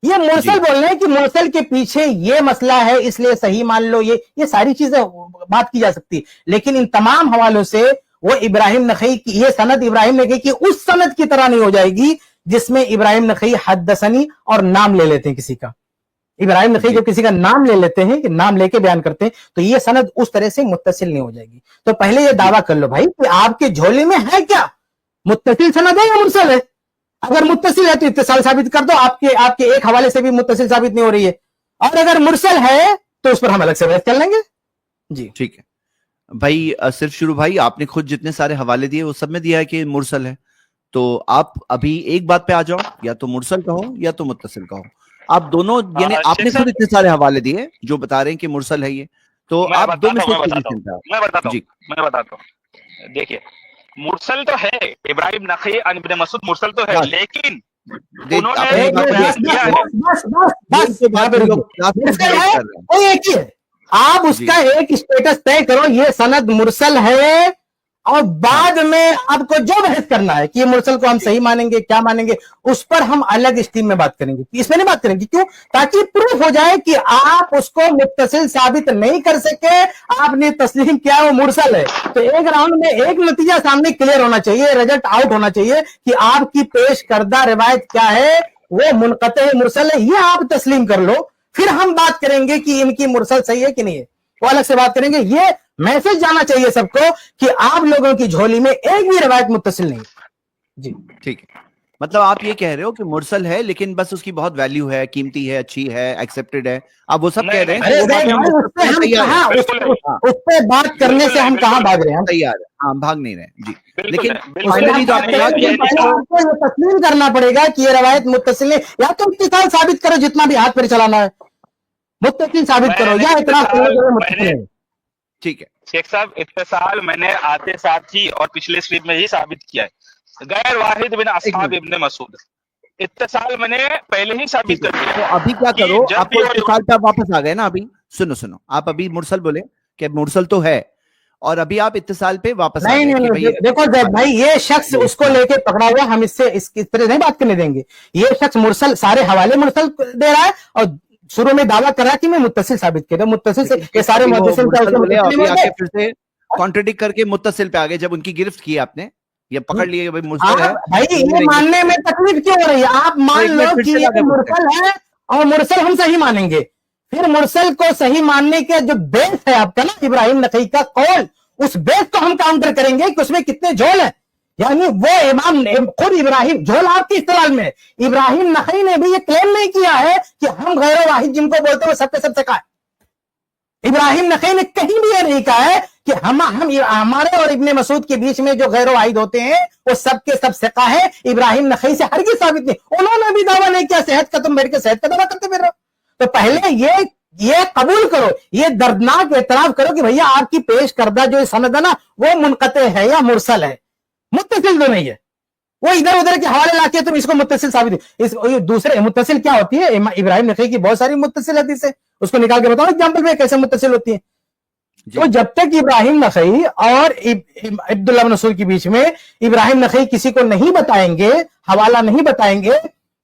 یہ مرسل بول رہے ہیں کہ مرسل کے پیچھے یہ مسئلہ ہے اس لیے صحیح مان لو. یہ ساری چیزیں بات کی جا سکتی، لیکن ان تمام حوالوں سے وہ ابراہیم نخعی کی یہ سند ابراہیم نخعی کی اس سند کی طرح نہیں ہو جائے گی جس میں ابراہیم نخعی حدثنی اور نام لے لیتے ہیں کسی کا. ابراہیم نخعی جو کسی کا نام لے لیتے ہیں کہ نام لے کے بیان کرتے ہیں، تو یہ سند اس طرح سے متصل نہیں ہو جائے گی. تو پہلے یہ دعویٰ کر لو بھائی کہ آپ کے جھولے میں ہے کیا، متصل سند ہے یا مرسل ہے؟ اگر متصل ہے تو اتصال ثابت کر دو. آپ کے ایک حوالے سے بھی متصل ثابت نہیں ہو رہی ہے. اور اگر مرسل ہے تو اس پر ہم الگ سے بحث کر لیں گے. جی ٹھیک ہے بھائی. صرف شروع بھائی آپ نے خود جتنے سارے حوالے دیے وہ سب میں دیا ہے کہ مرسل ہے. تو آپ ابھی ایک بات پہ آ جاؤ، یا تو مرسل کہو یا تو متصل کہو. آپ دونوں یعنی آپ نے خود اتنے سارے حوالے دیے جو بتا رہے ہیں کہ مرسل ہے یہ، تو آپ دو میں سے میں بتاتا ہوں. دیکھیے مرسل تو ہے، ابراہیم نخعی عن ابن مسعود مرسل تو ہے، لیکن انہوں نے آپ اس کا ایک اسٹیٹس طے کرو، یہ سند مرسل ہے، اور بعد میں آپ کو جو بحث کرنا ہے کہ یہ مرسل کو ہم صحیح مانیں گے کیا مانیں گے، اس پر ہم الگ اسٹریم میں بات کریں گے. اس میں نہیں بات کریں گے، کیوں؟ تاکہ پروف ہو جائے کہ آپ اس کو متصل ثابت نہیں کر سکے، آپ نے تسلیم کیا وہ مرسل ہے. تو ایک راؤنڈ میں ایک نتیجہ سامنے کلیئر ہونا چاہیے، رزلٹ آؤٹ ہونا چاہیے کہ آپ کی پیش کردہ روایت کیا ہے، وہ منقطع مرسل ہے، یہ آپ تسلیم کر لو. پھر ہم بات کریں گے کہ ان کی مرسل صحیح ہے کہ نہیں ہے، وہ الگ سے بات کریں گے. یہ میسج جانا چاہیے سب کو کہ آپ لوگوں کی جھولی میں ایک بھی روایت متصل نہیں. جی ٹھیک ہے. مطلب آپ یہ کہہ رہے ہو کہ مرسل ہے لیکن بس اس کی بہت ویلیو ہے، قیمتی ہے، اچھی ہے، ایکسپٹڈ ہے، آپ وہ سب کہہ رہے ہیں. اس پہ بات کرنے سے ہم کہاں بھاگ رہے ہیں؟ تیار ہے، ہاں بھاگ نہیں رہے. جی لیکن تسلیم کرنا پڑے گا کہ یہ روایت متصل ہے، یا تو اتصال ثابت کرو جتنا بھی ہاتھ پر چلانا ہے، متصل ثابت کرو یا اعتراض کرو. ٹھیک ہے شیخ صاحب، اتصال میں نے آتے ساتھ ہی اور پچھلے سلیپ میں ہی ثابت کیا ہے. غیر واحد بن اصحاب ابن مسعود اتصال میں نے پہلے ہی ثابت کر دیا. تو ابھی کیا کرو، آپ کو اتصال پہ واپس آ گئے نا. ابھی سنو آپ ابھی مرسل بولے کہ مرسل تو ہے، اور ابھی آپ اتصال پہ واپس آ گئے. نہیں دیکھو زید بھائی، یہ شخص اس کو لے کے پکڑا ہوا، ہم اس سے اس طرح نہیں بات کرنے دیں گے. یہ شخص مرسل سارے حوالے مرسل دے رہا ہے اور شروع میں دعویٰ کر رہا ہے کہ میں متصل ثابت کر رہا ہوں. متصل سے یہ سارے پھر سے کانٹرڈکٹ کر کے متصل پہ آگے. جب ان کی گرفت کی آپ نے، یہ پکڑ لیے مرسل ہے. بھائی یہ ماننے میں تکلیف کیوں ہو رہی ہے؟ آپ مان لو کہ یہ مرسل ہے اور مرسل ہم صحیح مانیں گے. پھر مرسل کو صحیح ماننے کے جو بیس ہے آپ کا نا ابراہیم نخعی کا قول، اس بیس کو ہم کاؤنٹر کریں گے کہ اس میں کتنے جھول ہیں. یعنی وہ امام خود ابراہیم جھول آپ کی استدلال میں ابراہیم نخعی نے بھی یہ کلیم نہیں کیا ہے کہ ہم غیر واحد جن کو بولتے ہیں وہ سب کے سب ثقہ ہے. ابراہیم نخعی نے کہیں بھی یہ نہیں کہا ہے کہ ہمارے اور ابن مسعود کے بیچ میں جو غیر واحد ہوتے ہیں وہ سب کے سب ثقہ ہے. ابراہیم نخعی سے ہرگز ثابت نہیں. انہوں نے بھی دعویٰ نہیں کیا صحت کا، تم بیٹھ کے صحت کا دعویٰ کرتے پھر رہو. تو پہلے یہ قبول کرو، یہ دردناک اعتراف کرو کہ بھیا آپ کی پیش کردہ جو سند ہے نا وہ منقطع ہے یا مرسل ہے، متصل تو نہیں ہے. وہ ادھر ادھر کے حوالے لا کے تم اس کو متصل ثابت. دوسرے متصل کیا ہوتی ہے؟ ابراہیم نخعی کی بہت ساری متصل حدیث ہے، اس کو نکال کے بتاؤ ایگزامپل میں کیسے متصل ہوتی ہیں. تو جب تک ابراہیم نخعی اور عبداللہ بن مسعود کے بیچ میں ابراہیم نخعی کسی کو نہیں بتائیں گے، حوالہ نہیں بتائیں گے،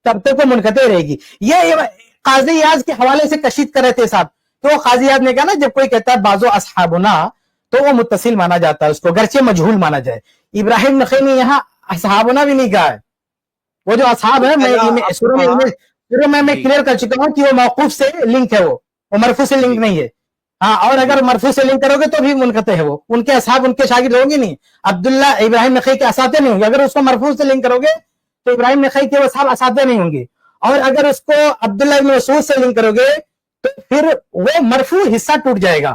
تب تک وہ منقطع رہے گی. یہ قاضی یاز کے حوالے سے کشید کر رہے تھے صاحب. تو قاضی یاز نے کہا نا جب کوئی کہتا ہے بعضو اصحابنا تو وہ متصل مانا جاتا ہے، اس کو گرچہ مجہول مانا جائے. ابراہیم نخعی نے یہاں اصحابنا بھی نہیں کہا ہے. وہ جو اصحاب ہے شروع میں کلیئر کر چکا ہوں کہ وہ موقوف سے لنک ہے، وہ مرفوع سے لنک نہیں ہے. ہاں، اور اگر مرفوع سے لنک کرو گے تو بھی منقطع ہے. وہ ان کے اصحاب ان کے شاگرد ہوں گے نہیں. عبداللہ ابراہیم نخعی کے اساتذہ نہیں ہوں گے. اگر اس کو مرفوع سے لنک کرو گے تو ابراہیم نخعی کے وہ صاحب اساتذہ نہیں ہوں گے. اور اگر اس کو عبداللہ ابن مسعود سے لنک کرو گے تو پھر وہ مرفوع حصہ ٹوٹ جائے گا.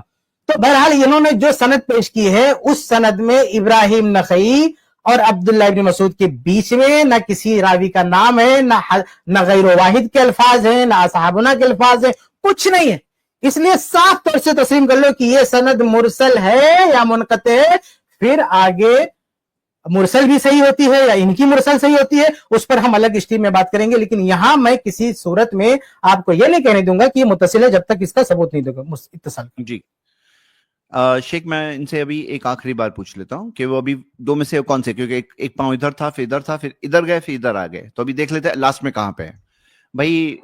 تو بہرحال انہوں نے جو سند پیش کی ہے اس سند میں ابراہیم نخعی اور عبداللہ ابن مسعود کے بیچ میں نہ کسی راوی کا نام ہے، نہ غیر واحد کے الفاظ ہیں، نہ اصحابنا کے الفاظ ہیں، کچھ نہیں ہے. اس لیے صاف طور سے تسلیم کر لو کہ یہ سند مرسل ہے یا منقطع ہے. پھر آگے مرسل بھی صحیح ہوتی ہے یا ان کی مرسل صحیح ہوتی ہے، اس پر ہم الگ اسٹریم میں بات کریں گے. لیکن یہاں میں کسی صورت میں آپ کو یہ نہیں کہنے دوں گا کہ یہ متصل ہے جب تک اس کا ثبوت نہیں دوں گا اتصال. جی شیخ، میں ان سے ابھی ایک آخری بار پوچھ لیتا ہوں کہ وہ ابھی دو میں سے کون سے، کیونکہ ایک پاؤں ادھر تھا، پھر ادھر تھا، پھر ادھر گئے، پھر ادھر آ گئے. تو ابھی دیکھ لیتے ہیں لاسٹ میں کہاں پہ ہے. بھائی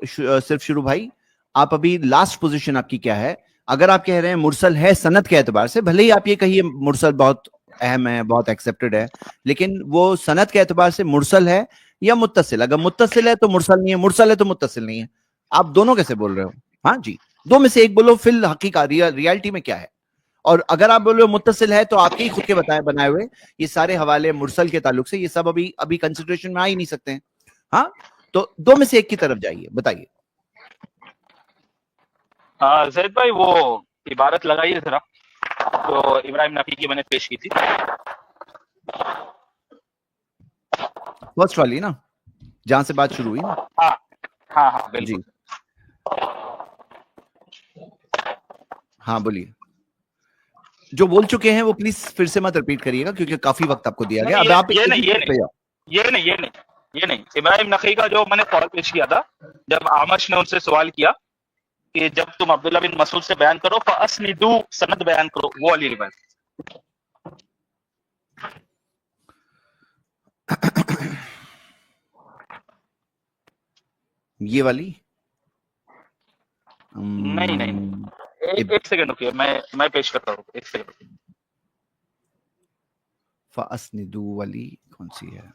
صرف شروع بھائی، آپ ابھی لاسٹ پوزیشن آپ کی کیا ہے؟ اگر آپ کہہ رہے ہیں مرسل ہے سند کے اعتبار سے، بھلے ہی آپ یہ کہیے مرسل بہت اہم ہے، بہت ایکسیپٹڈ ہے، لیکن وہ سند کے اعتبار سے مرسل ہے یا متصل؟ اگر متصل ہے تو مرسل نہیں ہے، مرسل ہے تو متصل نہیں ہے. آپ دونوں کیسے بول رہے ہو؟ ہاں جی، دو میں سے ایک بولو. فی الحقیقت ریالٹی میں کیا ہے؟ اور اگر آپ بول رہے ہو متصل ہے تو آپ کے ہی خود کے بنائے ہوئے یہ سارے حوالے مرسل کے تعلق سے، یہ سب ابھی کنسیڈریشن میں آ ہی نہیں سکتے ہیں. ہاں، تو دو میں سے ایک کی طرف جائیے، بتائیے. زید بھائی وہ عبارت لگائیے ذرا تو ابراہیم نخعی کی میں نے پیش کی تھی، فرسٹ والی نا، جہاں سے بات شروع ہوئی نا. ہاں بالکل جی ہاں بولیے. جو بول چکے ہیں وہ پلیز پھر سے مت ریپیٹ کریے گا کیونکہ کافی وقت آپ کو دیا گیا. اب آپ یہ نہیں ابراہیم نخعی کا جو میں نے سوال پیش کیا تھا جب آمش نے ان سے سوال کیا کہ جب تم عبداللہ بن مسعود سے بیان کرو فاسندو، سند بیان کرو، وہ علی روایت. یہ والی نہیں ایک سیکنڈ رکیے، میں پیش کرتا ہوں. ایک سیکنڈ. فاسندو والی کون سی ہے؟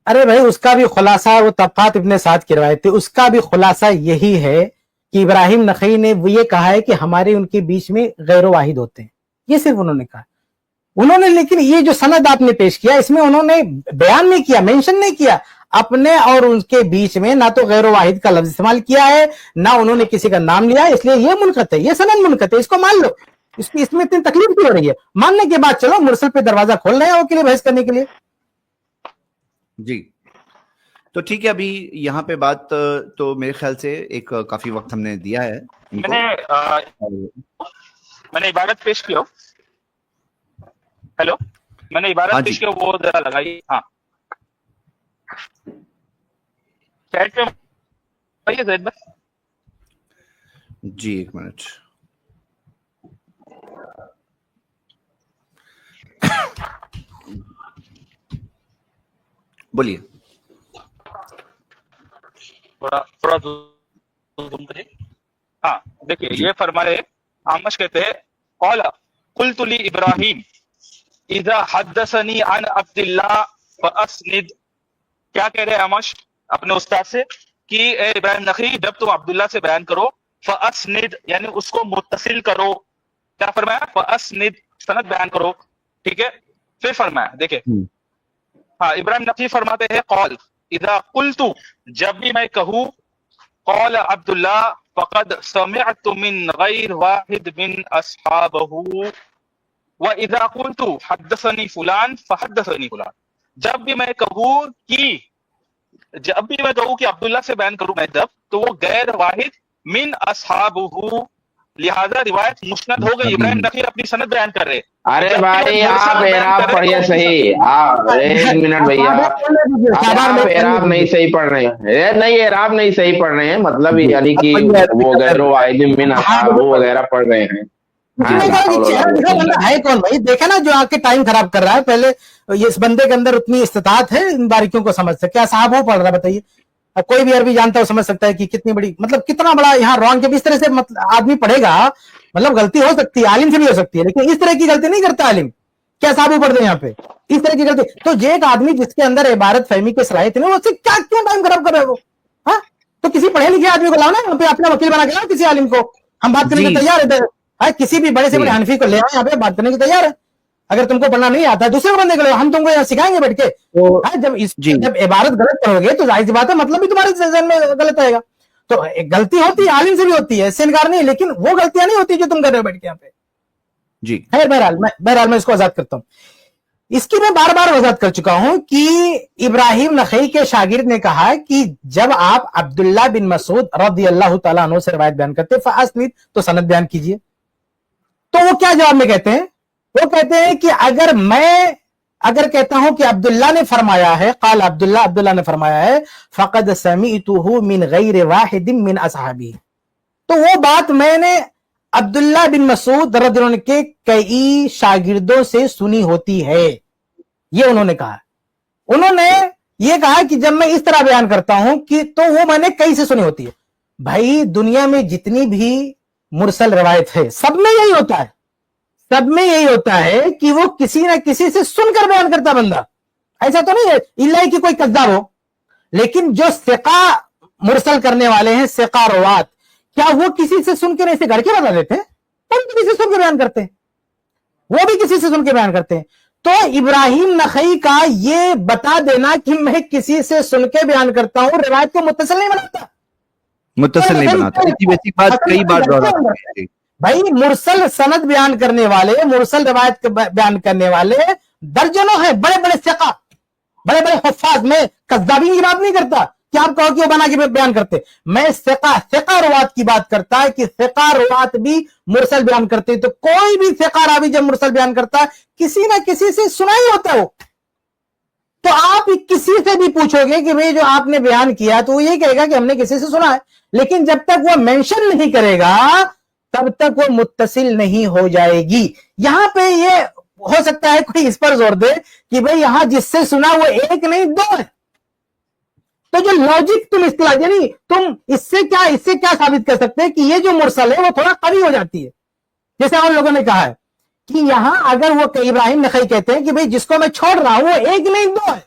ارے بھائی اس کا بھی خلاصہ، وہ طبقات ابن سعد کی روایت تھی، اس کا بھی خلاصہ یہی ہے کہ ابراہیم نخعی نے وہ یہ کہا ہے کہ ہمارے ان کے بیچ میں غیر واحد ہوتے ہیں. یہ صرف انہوں نے کہا انہوں نے. لیکن یہ جو سند آپ نے پیش کیا اس میں انہوں نے بیان نہیں کیا، مینشن نہیں کیا اپنے اور ان کے بیچ میں، نہ تو غیر واحد کا لفظ استعمال کیا ہے نہ انہوں نے کسی کا نام لیا. اس لیے یہ منقطع ہے، یہ سند منقطع ہے، اس کو مان لو. اس میں اتنی تکلیف کیوں ہو رہی ہے؟ ماننے کے بعد چلو مرسل پہ دروازہ کھول رہے ہیں وہ کے لیے بحث کرنے کے لیے. جی تو ٹھیک ہے. ابھی یہاں پہ بات تو میرے خیال سے ایک کافی وقت ہم نے دیا ہے. میں نے عبارت پیش کیا. ہیلو، میں نے عبارت پیش کیا، وہ ذرا لگائی. ہاں چیٹ پہ زید بھائی. جی ایک منٹ. بولیے. تھوڑا ہاں دیکھیے یہ فرما رہے آمش کہتے ہیں قال قلت لی ابراہیم اذا حدثنی عن عبد اللہ فاسند. کیا کہہ رہے آمش اپنے استاد سے کہ اے ابراہیم نخعی جب تم عبداللہ سے بیان کرو فاسند یعنی اس کو متصل کرو. کیا فرمایا؟ فاسند، سند بیان کرو. ٹھیک ہے. फिर फरमाया, देखिए हाँ, इब्राहिम नकी फरमाते हैं कौल इदा कुल्तु, जब भी मैं कहूँ, कौल अब्दुल्ला फकद समिअतु मिन गैर वाहिद मिन अस्हाबहु व इदा कुल्तु हद्दसनी फुलान फहद्दसनी फुलान, जब भी मैं कहूँ कि अब्दुल्ला से बयान करूं मैं जब, तो वो गैर वाहिद मिन अस्हाबहु, लिहाजा रिवायत मुस्नद हो गई। इब्राहिम नकीर अपनी सनद बयान कर रहे। अरे भाई आप एराब पढ़िए सही, आप एक मिनट भैया, आप एराब नहीं सही पढ़ रहे हैं, नहीं एराब नहीं सही पढ़ रहे हैं, मतलब यानी कि वो गैर वाहिद मिन अस्हाबहु वगैरह पढ़ रहे हैं। है कौन भाई? देखा ना जो आके टाइम खराब कर रहा है। पहले ये इस बंदे के अंदर उतनी इस्तिताअत है इन बारीकियों को समझ सके। क्या साहब वो पढ़ रहा है बताइए? अब कोई भी अरबी जानता है समझ सकता है कि कितनी बड़ी, मतलब कितना बड़ा यहाँ रॉन्ग। जब इस तरह से आदमी पढ़ेगा, मतलब गलती हो सकती है, आलिम से भी हो सकती है, लेकिन इस तरह की गलती नहीं करता आलिम। क्या साहब वो पढ़ दे यहाँ पे इस तरह की गलती? तो ये एक आदमी जिसके अंदर इबारत फहमी की सलाहियत नहीं, उससे क्या क्यों टाइम खराब कर रहे हो? हाँ, तो किसी पढ़े लिखे आदमी को लाना यहाँ पे, अपना वकील बना के लाओ किसी आलिम को। हम बात करने को तैयार है, किसी भी बड़े से बड़े हनफी को ले आओ यहाँ पे, बात करने को तैयार है। अगर तुमको पढ़ना नहीं आता है दूसरे को बंदे को ले, हम तुमको यहाँ सिखाएंगे बैठ के। जब इबारत गलत करोगे तो जाहिर सी बात है मतलब भी तुम्हारे ज़हन में गलत आएगा। तो गलती होती है, आलिम से भी होती है, इससे इनकार नहीं, लेकिन वो गलतियां नहीं होती जो तुम कर रहे हो बैठ के यहाँ पे जी। बहरहाल मैं इसको आजाद करता हूँ। इसकी मैं बार बार वजाहत कर चुका हूं कि इब्राहिम नखई के शागिर्द ने कहा कि जब आप अब्दुल्ला बिन मसूद रज़ियल्लाहु तआला अन्हु से रिवायत बयान करते फ़अस्निद, तो सनद बयान कीजिए। तो वो क्या जवाब में कहते हैं? वो कहते हैं कि अगर कहता हूं कि अब्दुल्ला ने फरमाया है, काल अब्दुल्ला ने फरमाया है, फ़क़द समीअतुहु मिन गैरि वाहिदिन मिन असहाबी, तो वो बात मैंने अब्दुल्ला बिन मसूद रज़ियल्लाहु अन्हु के कई शागिर्दों से सुनी होती है, ये उन्होंने कहा। उन्होंने ये कहा कि जब मैं इस तरह बयान करता हूं कि तो वो मैंने कई से सुनी होती है। भाई दुनिया में जितनी भी मुरसल रिवायत है सब में यही होता है, सब में यही होता है कि वो किसी ना किसी से सुनकर बयान करता बंदा। ऐसा तो नहीं है इल्ला कि कोई कज़्ज़ाब हो, लेकिन जो सिका मुरसल करने वाले हैं, सिका रवात, क्या वो किसी से सुनकर ऐसे घर के बता देते हैं? वो भी किसी से सुन के बयान करते हैं, वो भी किसी से सुन के बयान करते हैं। तो इब्राहिम नखई का ये बता देना कि मैं किसी से सुन के बयान करता हूं, रिवायत को मुत्तसिल नहीं बनाता, मुत्तसिल नहीं बनाता। इतनी बेसिक बात कई बार दोहराते हैं भाई। मुरसल सनद बयान करने वाले, मुरसल रिवायत बयान करने वाले दर्जनों हैं, बड़े बड़े सिका, बड़े बड़े हुफ्फाज। में कज़्ज़ाबीन की बात नहीं करता कि आप कहो कि वो बना के बयान करते, मैं सिका रवात की बात करता है कि सिका रवात भी मुरसल बयान करते। तो कोई भी सिका रावी जब मुरसल बयान करता है किसी ना किसी से सुना ही होता है। तो आप किसी से भी पूछोगे कि भाई जो आपने बयान किया, तो वो ये कहेगा कि हमने किसी से सुना है, लेकिन जब तक वो मेंशन नहीं करेगा तब तक वो मुत्तसिल नहीं हो जाएगी। यहां पे ये हो सकता है कोई इस पर जोर दे कि भाई यहां जिससे सुना वो एक नहीं दो है। तो जो लॉजिक तुम इस्तेमाल, यानी तुम इससे क्या साबित कर सकते हैं कि ये जो मुरसल है वो थोड़ा कवी हो जाती है। जैसे और लोगों ने कहा है कि यहां अगर वो इब्राहिम नखई कहते हैं कि भाई जिसको मैं छोड़ रहा हूं वो एक नहीं दो है,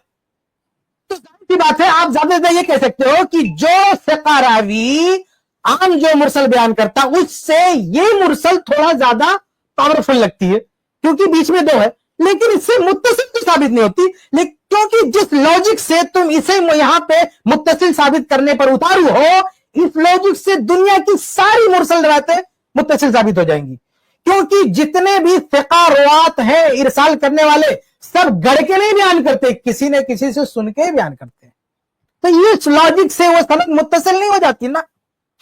तो जाहिर सी बात है आप ज्यादा से ये कह सकते हो कि जो सिका रावी आम जो मुरसल बयान करता उससे ये मुरसल थोड़ा ज्यादा पावरफुल लगती है क्योंकि बीच में दो है, लेकिन इससे मुत्तसिल तो साबित नहीं होती। लेकिन क्योंकि जिस लॉजिक से तुम इसे यहां पे मुत्तसिल साबित करने पर उतारू हो, इस लॉजिक से दुनिया की सारी मुरसल रिवायतें मुत्तसिल साबित हो जाएंगी, क्योंकि जितने भी सिका रवात हैं इरसाल करने वाले सब गढ़ के नहीं बयान करते, किसी न किसी से सुन के बयान करते हैं। तो ये लॉजिक से वो सनद मुत्तसिल नहीं हो जाती ना,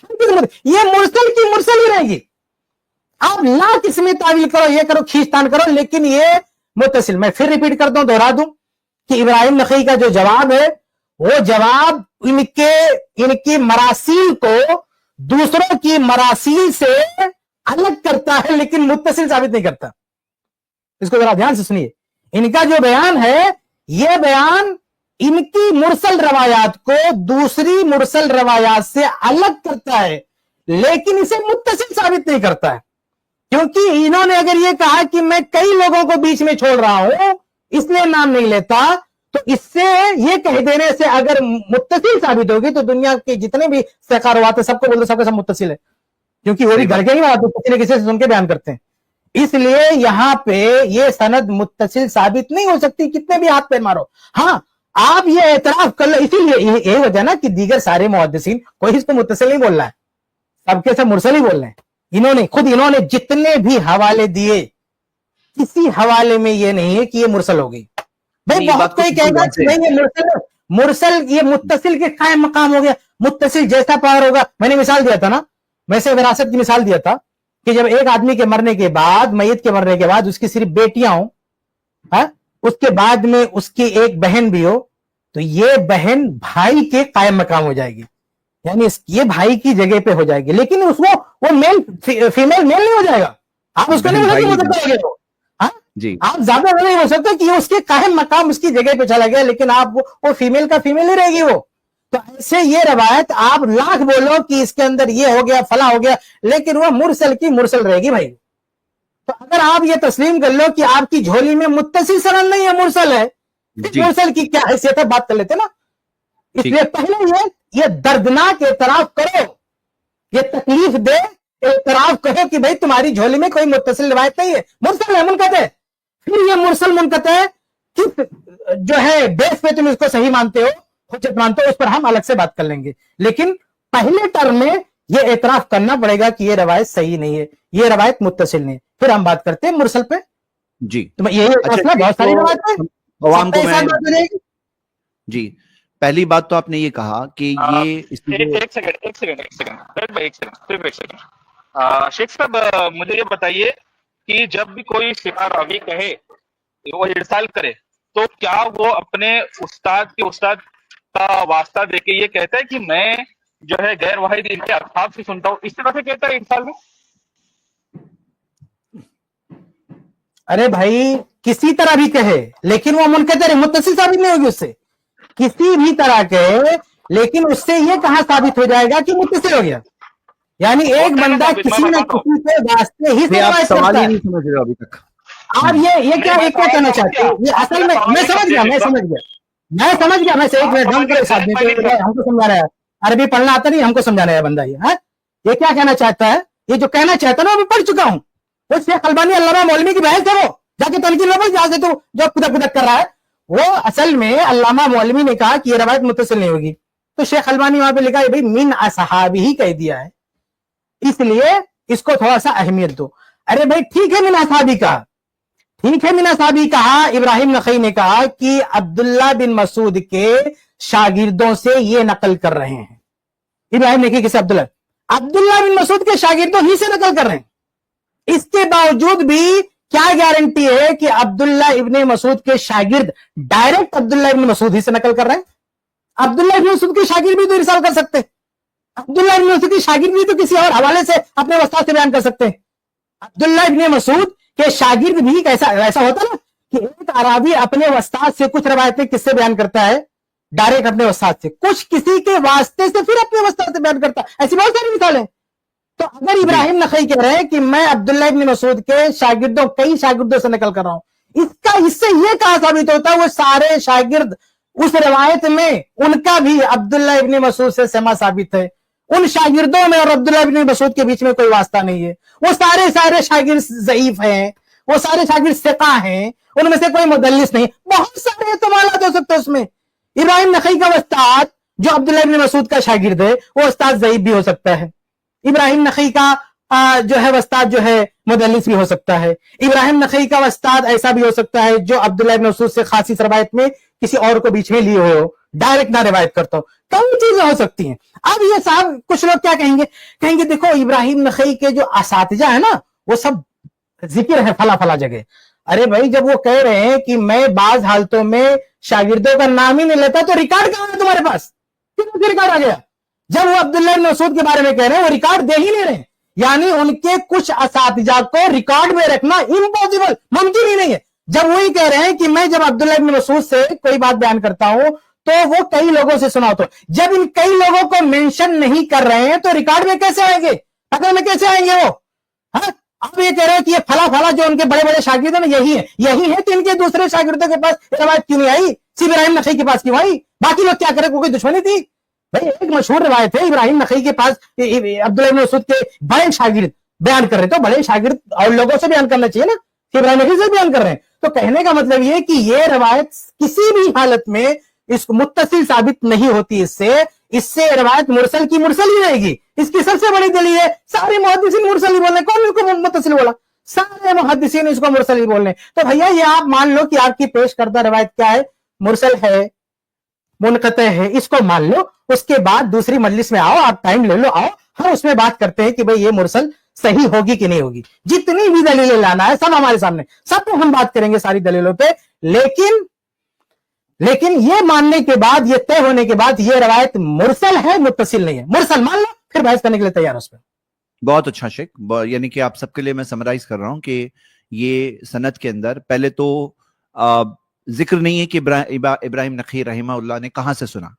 ये मुरसल की मुरसल ही रहेगी। आप लाख इसमें तावील करो, ये करो, खींचतान करो, लेकिन ये मुत्तसिल। मैं फिर रिपीट करता हूं, दोहरा दूं कि इब्राहिम नखई का जो जवाब है वो जवाब इनकी मरासील को दूसरों की मरासील से अलग करता है, लेकिन मुत्तसिल साबित नहीं करता। इसको जरा ध्यान से सुनिए। इनका जो बयान है, यह बयान इनकी मुरसल रवायात को दूसरी मुरसल रवायात से अलग करता है, लेकिन इसे मुत्तसिल साबित नहीं करता है। क्योंकि इन्होंने अगर यह कहा कि मैं कई लोगों को बीच में छोड़ रहा हूं इसलिए नाम नहीं लेता, तो इससे यह कह देने से अगर मुत्तसिल साबित होगी तो दुनिया के जितने भी सिका रवात है सबको बोलते सबके सब मुत्तसिल है, क्योंकि वो भी घर के नहीं बात, किसी न किसी से सुन के बयान करते हैं। इसलिए यहाँ पे ये सनद मुत्तसिल साबित नहीं हो सकती, कितने भी हाथ पे मारो। हाँ, आप ये एतराफ कर लो, इसीलिए यही वजह ना कि दीगर सारे मुहद्दिसीन कोई इसको मुत्तसिल नहीं बोल रहा है, सबके सब मुरसल ही बोल रहे हैं। इन्होंने जितने भी हवाले दिए, किसी हवाले में ये नहीं है कि ये मुरसल हो गई। भाई बहुत कोई कहेगा कि नहीं ये मुरसल ये मुत्तसिल के कायम मकाम हो गया, मुत्तसिल जैसा पावर होगा। मैंने मिसाल दिया था ना, वैसे विरासत की मिसाल दिया था कि जब एक आदमी के मरने के बाद, मैयत के मरने के बाद उसकी सिर्फ बेटियां हो, उसके बाद में उसकी एक बहन भी हो, तो ये बहन भाई के कायम मकाम हो जाएगी, यानी ये भाई की जगह पे हो जाएगी। लेकिन उसको वो मेल फीमेल मेल नहीं हो जाएगा, आप उसको नहीं बोल सकते, आप ज्यादा नहीं हो सकते कि उसके कायम मकाम उसकी जगह पे चला गया, लेकिन आप वो फीमेल का फीमेल ही रहेगी वो। तो ऐसे ये रवायत आप लाख बोलो कि इसके अंदर ये हो गया फला हो गया, लेकिन वो मुरसल की मुरसल रहेगी भाई। तो अगर आप ये तस्लीम कर लो कि आपकी झोली में मुत्तसिल सनद नहीं है, मुरसल है, मुरसल की क्या हैसियत है, बात कर लेते ना। इसलिए पहले ये दर्दनाक एतराफ करो, ये तकलीफ दे एतराफ करो कि भाई तुम्हारी झोली में कोई मुत्तसिल रिवायत नहीं है, मुरसल है, मुनक़ते है। फिर ये मुरसल मुनक़ते है किस जो है बेस पे तुम इसको सही मानते हो, हुज्जत मानते हो, उस पर हम अलग से बात कर लेंगे। लेकिन पहले टर्म में ये एतराफ करना पड़ेगा कि ये रवायत सही नहीं है, ये रवायत मुत्तसिल नहीं है, फिर हम बात करते हैं मुरसल पे। जी तो ये मसला बहुत सारी रवायतें अवाम को जी, पहली बात तो आपने ये कहा कि ये एक सेकंड शेख साहब, मुझे ये बताइए कि जब भी कोई सिका रावी कहे वो इरसाल करे, तो क्या वो अपने उस्ताद का वास्ता देके ये कहता है कि मैं जो है गैर वाहिद इनके अल्फाज से सुनता हूँ, इस तरह से कहता है इरसाल में? अरे भाई किसी तरह भी कहे, लेकिन वो मुनक़ते मुत्तसिल साबित नहीं होगी उससे, किसी भी तरह कहे, लेकिन उससे ये कहां साबित हो जाएगा कि मुत्तसिल हो गया। यानी एक बंदा किसी न किसी के वास्ते ही से रवायत करता है। नहीं समझ रहे अभी तक आप ये क्या कहना चाहते हैं? ये असल में मैं समझ गया मैं से एक मिनट हमको समझा रहा है, अरबी पढ़ना आता नहीं, हमको समझाना है बंदा ये क्या कहना चाहता है, ये जो कहना चाहता है ना मैं पढ़ चुका हूँ, वो शेख अलबानी अल्लामा मौलवी की बहस है, वो जाके तनकीद में जहां से तो जो कुदक कर रहा है, वो असल में अल्लामा मौलवी ने कहा कि ये रवायत मुत्तसिल नहीं होगी, तो शेख अलबानी वहां पे लिखा है भाई मिन असहाबी ही कह दिया है, इसलिए इसको थोड़ा सा अहमियत दो। अरे भाई ठीक है मिन असहाबी का, ठीक है मिन असहाबी कहा, इब्राहिम नखई ने कहा कि अब्दुल्ला बिन मसूद के शागिर्दों से ये नकल कर रहे हैं। इब्राहिम नखई किसे? अब्दुल्ला बिन मसूद के शागिर्दों ही से नकल कर रहे हैं। इसके बावजूद भी क्या गारंटी है कि अब्दुल्ला इब्ने मसूद के शागिर्द डायरेक्ट अब्दुल्ला इब्ने मसूद ही से नकल कर रहे हैं? अब्दुल्ला इब्ने मसूद के शागिर्द भी तो इरसाल कर सकते हैं, अब्दुल्ला इब्ने मसूद के शागिर्द भी तो किसी और हवाले से अपने उस्ताद से बयान कर सकते हैं। अब्दुल्ला इब्ने मसूद के शागिर्द भी ऐसा होता ना कि एक अराबी अपने उस्ताद से कुछ रवायतें किससे बयान करता है, डायरेक्ट अपने उस्ताद से, कुछ किसी के वास्ते से फिर अपने उस्ताद से बयान करता है। ऐसी बहुत सारी मिसालें। तो अगर इब्राहिम नखई कह रहे हैं कि मैं अब्दुल्ला इब्ने मसूद के कई शागिर्दों से नकल कर रहा हूं, इससे यह कहां साबित होता है वो सारे शागिर्द उस रवायत में उनका भी अब्दुल्ला इब्ने मसूद से समा साबित है, उन शागिर्दों में और अब्दुल्ला इब्ने मसूद के बीच में कोई वास्ता नहीं है, वो सारे शागिर्द ज़ईफ हैं, वो सारे शागिर्द सिका हैं, उनमें से कोई मुदल्लिस नहीं, बहुत सारे एहतमालात हो सकते हैं उसमें। इब्राहिम नखई का उस्ताद जो अब्दुल्ला इब्ने मसूद का शागिर्द है वो उस्ताद ज़ईफ भी हो सकता है, इब्राहिम नखई का जो है उस्ताद जो है मुदल्लिस भी हो सकता है, इब्राहिम नखई का उस्ताद ऐसा भी हो सकता है जो अब्दुल्ला इब्ने मसूद से खासी रवायत में किसी और को बीच में लिए हुए हो, डायरेक्ट ना रिवायत करता हो, कई चीजें हो सकती हैं। अब ये साहब कुछ लोग क्या कहेंगे देखो इब्राहिम नखई के जो असातिजा है ना वो सब जिक्र है फला फला जगह। अरे भाई जब वो कह रहे हैं कि मैं बाज हालतों में शागिर्दों का नाम ही नहीं लेता तो रिकॉर्ड कहां है तुम्हारे पास? कितना रिकॉर्ड आ गया? जब वो अब्दुल्ला इब्ने मसूद के बारे में कह रहे हैं वो रिकॉर्ड दे ही नहीं रहे, यानी उनके कुछ असातिजा को रिकॉर्ड में रखना इम्पॉसिबल, मुमकिन ही नहीं है। जब वही कह रहे हैं कि मैं जब अब्दुल्ला इब्ने मसूद से कोई बात बयान करता हूं तो वो कई लोगों से सुना, तो जब इन कई लोगों को मेंशन नहीं कर रहे हैं तो रिकॉर्ड में कैसे आएंगे, पकड़ में कैसे आएंगे वो? अब ये कह रहे हैं कि ये फला फला जो उनके बड़े बड़े शागिर्द है यही है, तो इनके दूसरे शागिर्दों के पास रवायत क्यों नहीं आई? सिर्फ इब्राहिम नखई के पास क्यों आई? बाकी लोग क्या करें, कोई दुश्मनी थी? भाई एक मशहूर रवायत है इब्राहिम नखई के पास अब्दुल्ला इब्ने मसूद के बड़े शागिर्द बयान कर रहे, तो बड़े शागिर्द और लोगों से बयान करना चाहिए ना, इब्राहिम नखी से बयान कर रहे हैं। तो कहने का मतलब ये कि ये रवायत किसी भी हालत में इस मुत्तसिल साबित नहीं होती, इससे रवायत मुरसल की मुरसल ही रहेगी। इसकी सबसे बड़ी दलील है सारे मुहद्दिसीन मुरसल ही बोल रहे हैं। कौन इसको मुत्तसिल बोला? सारे मुहद्दिसीन इसको मुरसल ही बोल रहे हैं। तो भैया ये आप मान लो कि आपकी पेश करदा रवायत क्या है, मुरसल है, मुनक़ते है, इसको मान लो। उसके बाद दूसरी मजलिस में आओ, आप टाइम ले लो, आओ, हम उसमें बात करते हैं कि भाई ये मुरसल सही होगी कि नहीं होगी। जितनी भी दलीलें लाना है सब हमारे सामने, सब पे हम बात करेंगे सारी दलीलों पे। लेकिन ये मानने के बाद, ये तय होने के बाद ये रवायत मुरसल है, मुत्तसिल नहीं है, मुरसल मान लो, फिर बहस करने के लिए तैयार उस पर। बहुत अच्छा शेख, यानी कि आप सबके लिए मैं समराइज कर रहा हूं कि ये सनद के अंदर पहले तो जिक्र नहीं है कि इब्राहिम नखी रहमहुल्लाह ने कहां से सुना।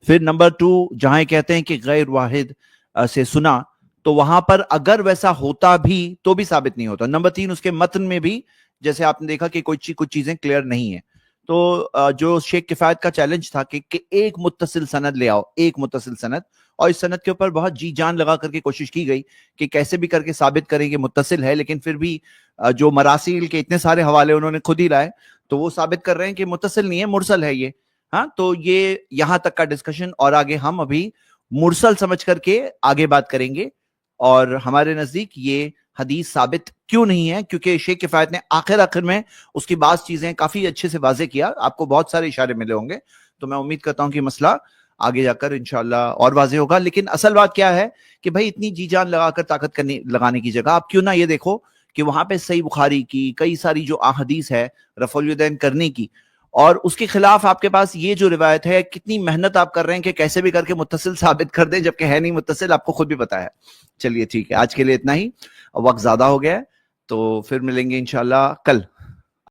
फिर नंबर 2, जहां कहते हैं कि गैर वाहिद से सुना, तो वहां पर अगर वैसा होता भी तो भी साबित नहीं होता। नंबर 3, उसके मतन में भी जैसे आपने देखा कि कुछ चीजें क्लियर नहीं है। तो जो शेख किफायत का चैलेंज था कि एक मुत्तसिल सनद ले आओ, एक मुत्तसिल सनद, और इस सनद के ऊपर बहुत जी जान लगा करके कोशिश की गई कि कैसे भी करके साबित करेंगे मुत्तसिल है, लेकिन फिर भी जो मरासिल के इतने सारे हवाले उन्होंने खुद ही लाए, तो वो साबित कर रहे हैं कि मुत्तसिल नहीं है, मुरसल है ये। हाँ, तो ये यहां तक का डिस्कशन, और आगे हम अभी मुरसल समझ करके आगे बात करेंगे। और हमारे नजदीक ये हदीस साबित क्यों नहीं है, क्योंकि शेख किफायत ने आखिर में उसकी बात चीजें काफी अच्छे से वाजे किया, आपको बहुत सारे इशारे मिले होंगे। तो मैं उम्मीद करता हूं कि मसला आगे जाकर इंशाल्लाह और वाजे होगा। लेकिन असल बात क्या है कि भाई इतनी जी जान लगाकर ताकत लगाने की जगह आप क्यों ना ये देखो कि वहां पे सही बुखारी की कई सारी जो अहदीस है रफुल यदैन करने की, और उसके खिलाफ आपके पास ये जो रिवायत है, कितनी मेहनत आप कर रहे हैं कि कैसे भी करके मुत्तसिल साबित कर दें, जबकि है नहीं मुत्तसिल, आपको खुद भी पता है। चलिए ठीक है, आज के लिए इतना ही, वक्त ज्यादा हो गया है, तो फिर मिलेंगे इंशाल्लाह कल।